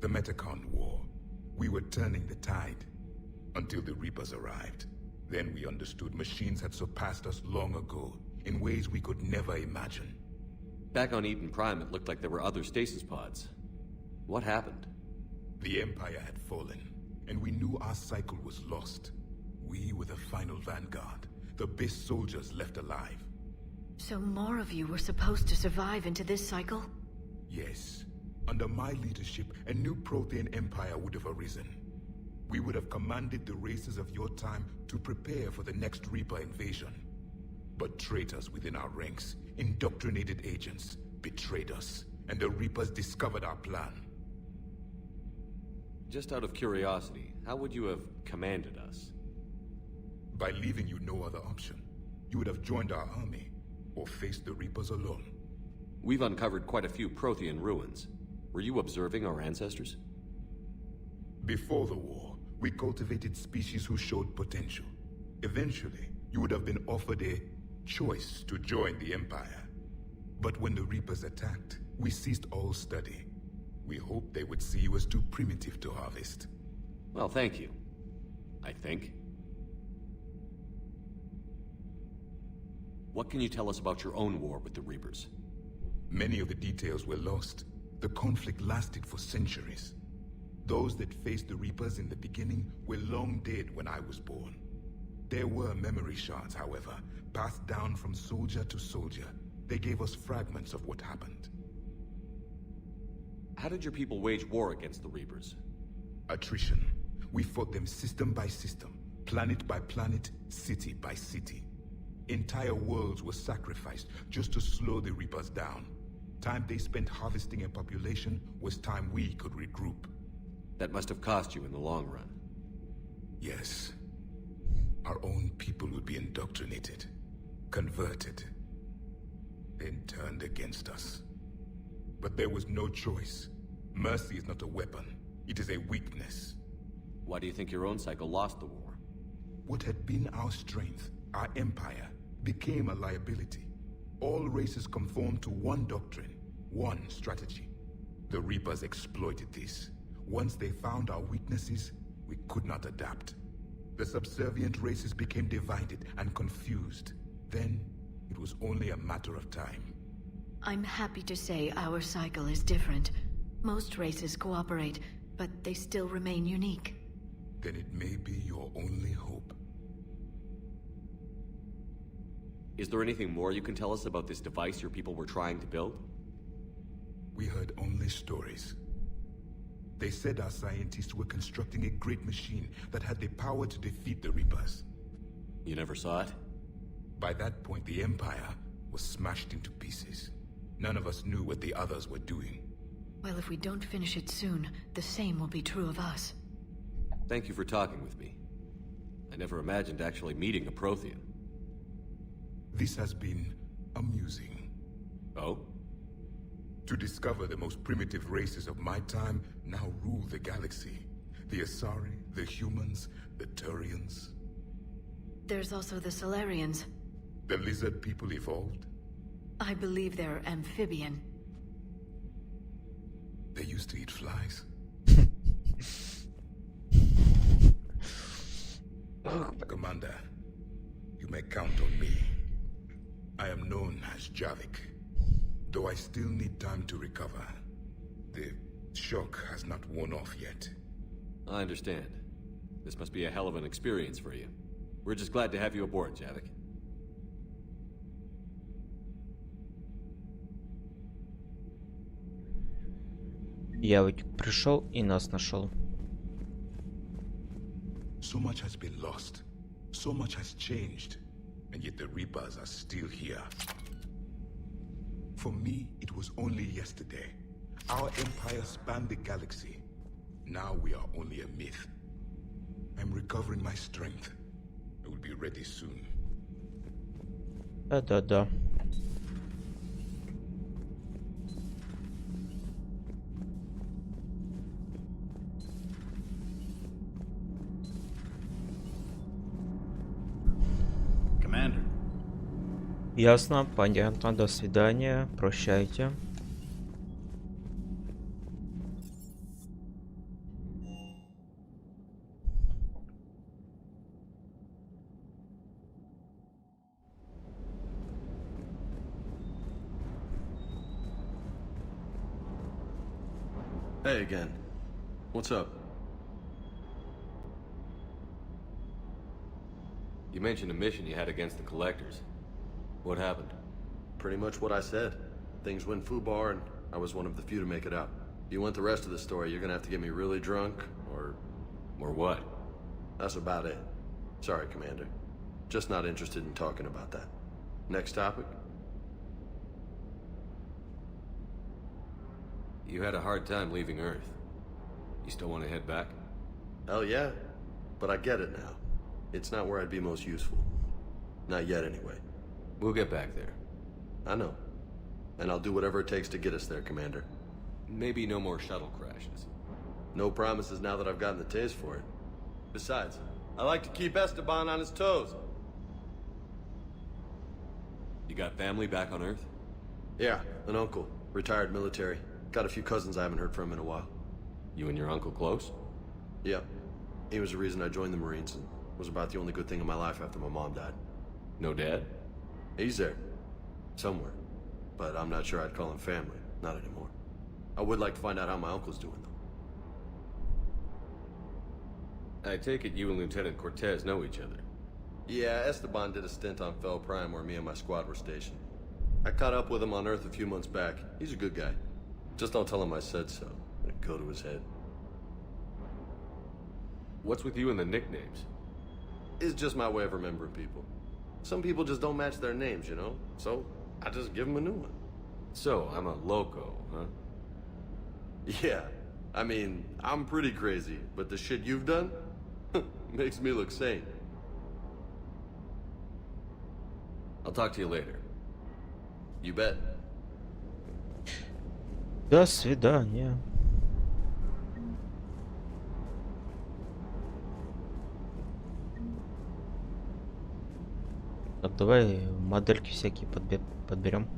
The Metacon War. We were turning the tide. Until the Reapers arrived. Then we understood machines had surpassed us long ago, in ways we could never imagine. Back on Eden Prime, it looked like there were other stasis pods. What happened? The Empire had fallen, and we knew our cycle was lost. We were the final vanguard, the best soldiers left alive. So more of you were supposed to survive into this cycle? Yes. Under my leadership, a new Prothean empire would have arisen. We would have commanded the races of your time to prepare for the next Reaper invasion. But traitors within our ranks, indoctrinated agents, betrayed us, and the Reapers discovered our plan. Just out of curiosity, how would you have commanded us? By leaving you no other option. You would have joined our army, or faced the Reapers alone. We've uncovered quite a few Prothean ruins. Were you observing our ancestors? Before the war, we cultivated species who showed potential. Eventually, you would have been offered a choice to join the Empire. But when the Reapers attacked, we ceased all study. We hoped they would see you as too primitive to harvest. Well, thank you. I think. What can you tell us about your own war with the Reapers? Many of the details were lost. The conflict lasted for centuries. Those that faced the Reapers in the beginning were long dead when I was born. There were memory shards, however, passed down from soldier to soldier. They gave us fragments of what happened. How did your people wage war against the Reapers? Attrition. We fought them system by system, planet by planet, city by city. Entire worlds were sacrificed just to slow the Reapers down. Time they spent harvesting a population was time we could regroup. That must have cost you in the long run. Yes. Our own people would be indoctrinated, converted, then turned against us. But there was no choice. Mercy is not a weapon. It is a weakness. Why do you think your own cycle lost the war? What had been our strength, our empire, became a liability. All races conformed to one doctrine, one strategy. The Reapers exploited this. Once they found our weaknesses, we could not adapt. The subservient races became divided and confused. Then, it was only a matter of time. I'm happy to say our cycle is different. Most races cooperate, but they still remain unique. Then it may be your only hope. Is there anything more you can tell us about this device your people were trying to build? We heard only stories. They said our scientists were constructing a great machine that had the power to defeat the Reapers. You never saw it? By that point, the Empire was smashed into pieces. None of us knew what the others were doing. Well, if we don't finish it soon, the same will be true of us. Thank you for talking with me. I never imagined actually meeting a Prothean. This has been amusing. Oh? To discover the most primitive races of my time now rule the galaxy. The Asari, the humans, the Turians. There's also the Solarians. The lizard people evolved? I believe they're amphibian. They used to eat flies. Commander, you may count on me. I am known as Javik, though I still need time to recover. The shock has not worn off yet. I understand. This must be a hell of an experience for you. We're just glad to have you aboard, Javik. Я вот пришел и нас нашел. So much has been lost. So much has changed. And yet the Reapers are still here. For me, it was only yesterday. Our empire spanned the galaxy. Now we are only a myth. I'm recovering my strength. I will be ready soon. Да-да-да. Commander. Ясно, понятно, до свидания, прощайте. Hey again. What's up? You mentioned a mission you had against the Collectors. What happened? Pretty much what I said. Things went foobar and I was one of the few to make it out. If you want the rest of the story, you're gonna have to get me really drunk, or what? That's about it. Sorry, Commander. Just not interested in talking about that. Next topic? You had a hard time leaving Earth. You still want to head back? Hell yeah. But I get it now. It's not where I'd be most useful. Not yet, anyway. We'll get back there. I know. And I'll do whatever it takes to get us there, Commander. Maybe no more shuttle crashes. No promises now that I've gotten the taste for it. Besides, I like to keep Esteban on his toes. You got family back on Earth? Yeah, an uncle. Retired military. Got a few cousins I haven't heard from in a while. You and your uncle close? Yeah. He was the reason I joined the Marines and was about the only good thing in my life after my mom died. No dad? He's there. Somewhere. But I'm not sure I'd call him family. Not anymore. I would like to find out how my uncle's doing, though. I take it you and Lieutenant Cortez know each other. Yeah, Esteban did a stint on Fel Prime where me and my squad were stationed. I caught up with him on Earth a few months back. He's a good guy. Just don't tell him I said so. It'd go to his head. What's with you and the nicknames? It's just my way of remembering people. Some people just don't match their names, you know? So, I just give them a new one. So, I'm a loco, huh? Yeah. I mean, I'm pretty crazy, but the shit you've done makes me look sane. I'll talk to you later. You bet. До свидания. Так, давай модельки всякие подберем.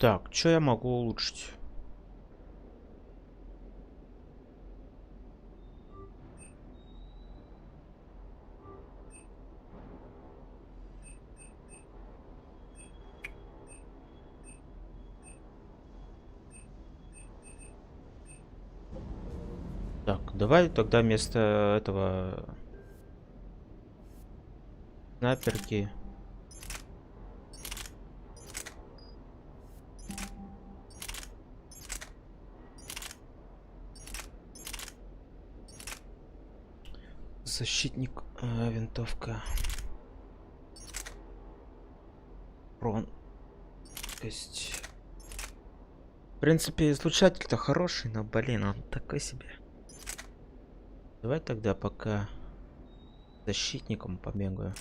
Так, что я могу улучшить? Так, давай тогда вместо этого снайперки защитник, винтовка, пронкость. В принципе, излучатель-то хороший, но, блин, он такой себе. Давай тогда пока защитником побегаю.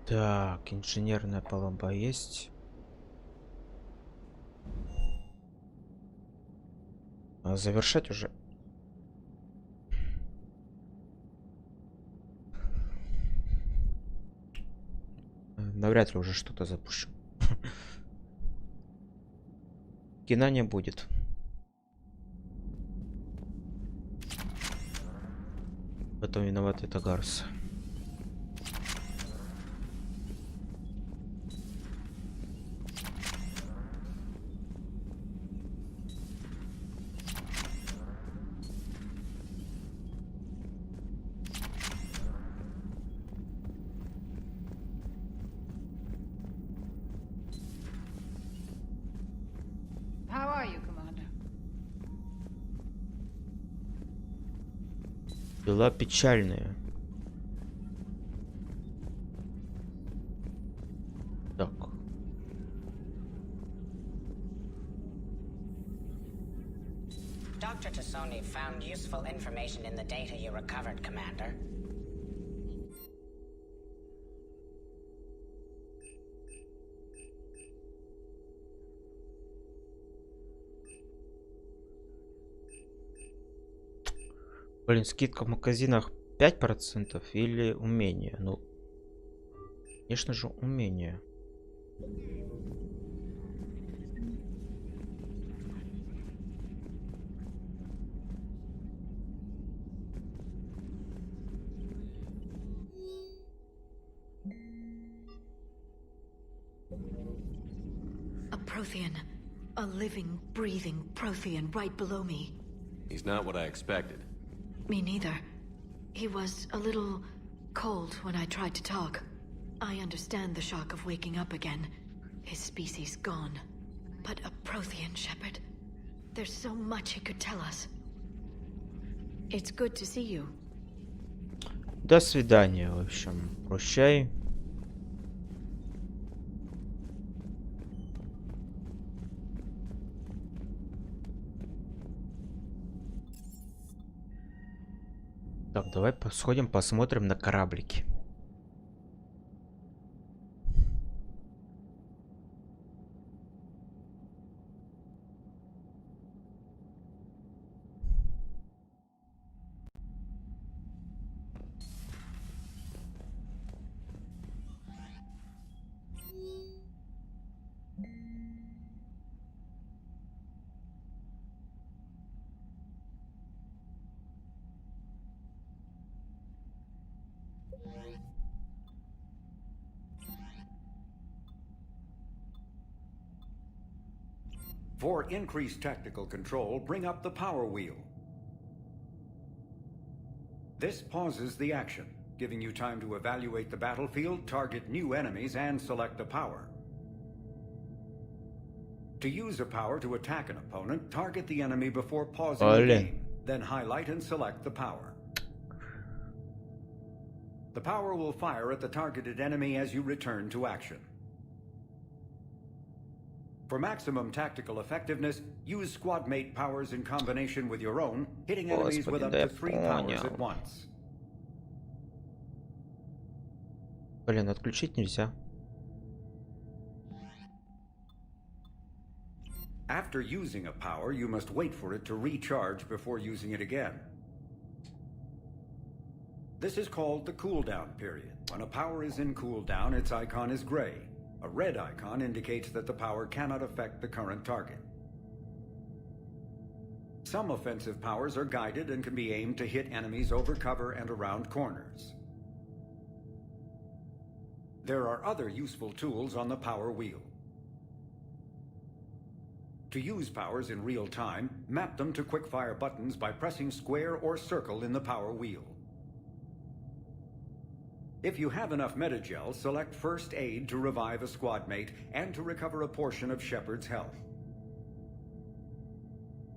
Так, инженерная палуба есть. А завершать уже. Навряд ли уже что-то запущу. Кино не будет. Потом виноват это Гарс. How are you, Commander? Дела печальные. Так. Dr. Tassoni found useful information in the data you recovered, Commander. Блин, скидка в магазинах 5% или умение? Ну, конечно же, умение. A Prothean. A living, breathing Prothean right below me. He's not what I expected. Me neither. He was a little cold when I tried to talk. I understand the shock of waking up again. His species gone. But a Prothean, Shepard. There's so much he could tell us. It's good to see you. До свидания, в общем. Прощай. Так, давай сходим, посмотрим на кораблики. For increased technical control, bring up the power wheel. This pauses the action, giving you time to evaluate the battlefield, target new enemies, and select a power. To use a power to attack an opponent, target the enemy before pausing the game, then highlight and select the power. The power will fire at the targeted enemy as you return to action. For maximum tactical effectiveness, use squad mate powers in combination with your own, hitting enemies with up to 3 powers at once. Блин, отключить нельзя. After using a power, you must wait for it to recharge before using it again. This is called the cooldown period. When a power is in cooldown, its icon is gray. A red icon indicates that the power cannot affect the current target. Some offensive powers are guided and can be aimed to hit enemies over cover and around corners. There are other useful tools on the power wheel. To use powers in real time, map them to quickfire buttons by pressing square or circle in the power wheel. If you have enough metagel, select First Aid to revive a squad mate and to recover a portion of Shepard's health.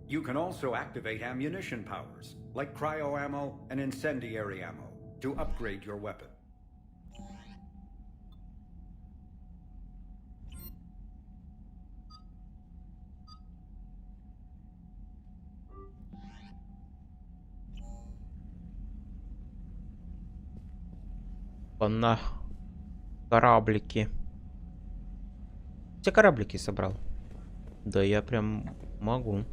You can also activate ammunition powers, like cryo ammo and incendiary ammo, to upgrade your weapon. На кораблики. Все кораблики собрал. Да я прям могу.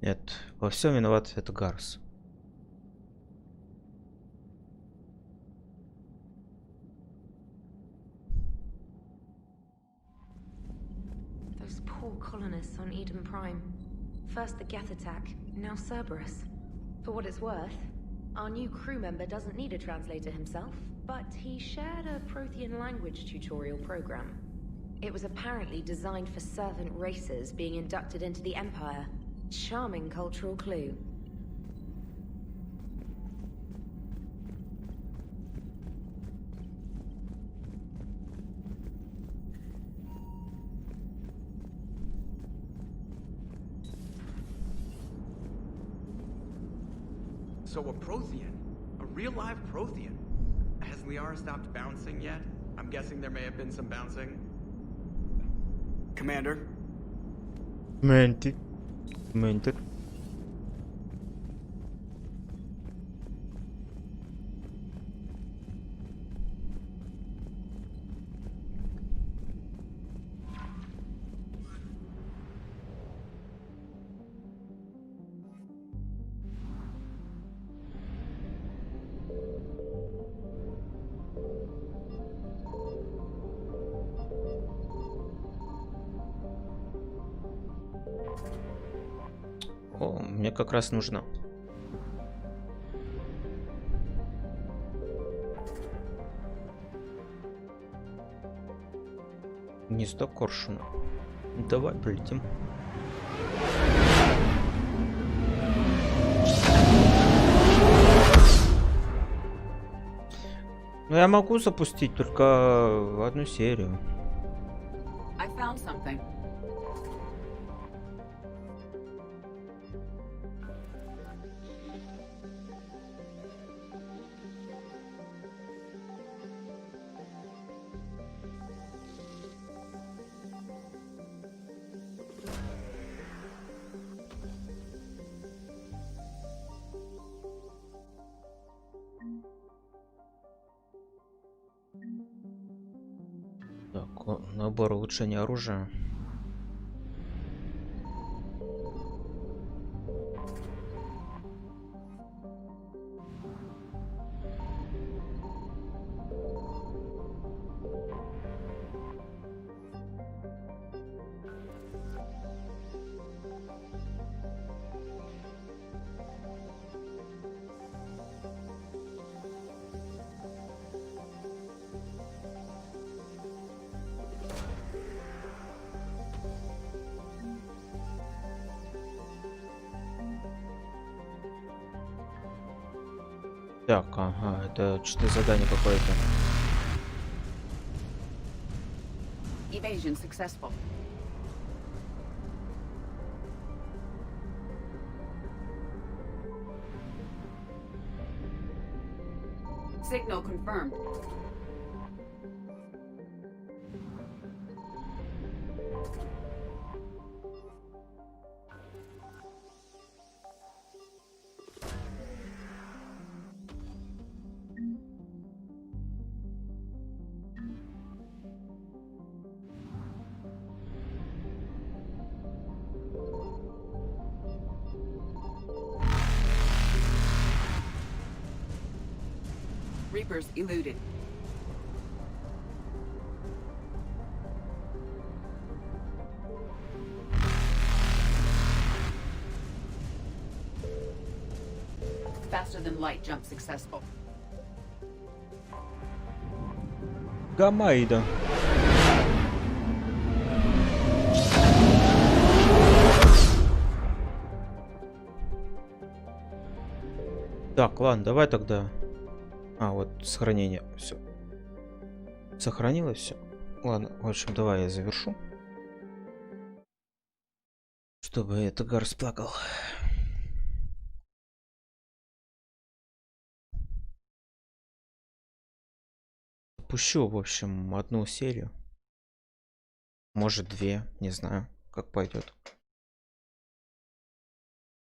Нет, во всем виноват это Гарс. Those poor colonists on Eden Prime. First the Geth attack, now Cerberus. For what it's worth, our new crew member doesn't need a translator himself, but he shared a Prothean language tutorial program. It was apparently designed for servant races being inducted into the Empire. Charming cultural clue. So a Prothean? A real live Prothean? Has Liara stopped bouncing yet? I'm guessing there may have been some bouncing. Commander? Ментор. О, мне как раз нужно. Гнездо коршуна. Давай полетим. Ну, я могу запустить только одну серию. I found something. Так, набор улучшения оружия. Так, ага, это что-то задание какое-то. Evasion successful. Signal confirmed. Reapers eluded. Faster than light jump successful. Гамайда. Так, ладно, давай тогда. А, вот сохранение. Все. Сохранилось все. Ладно, в общем, давай я завершу. Чтобы это Гарс плакал. Пущу, в общем, одну серию. Может, две. Не знаю, как пойдет.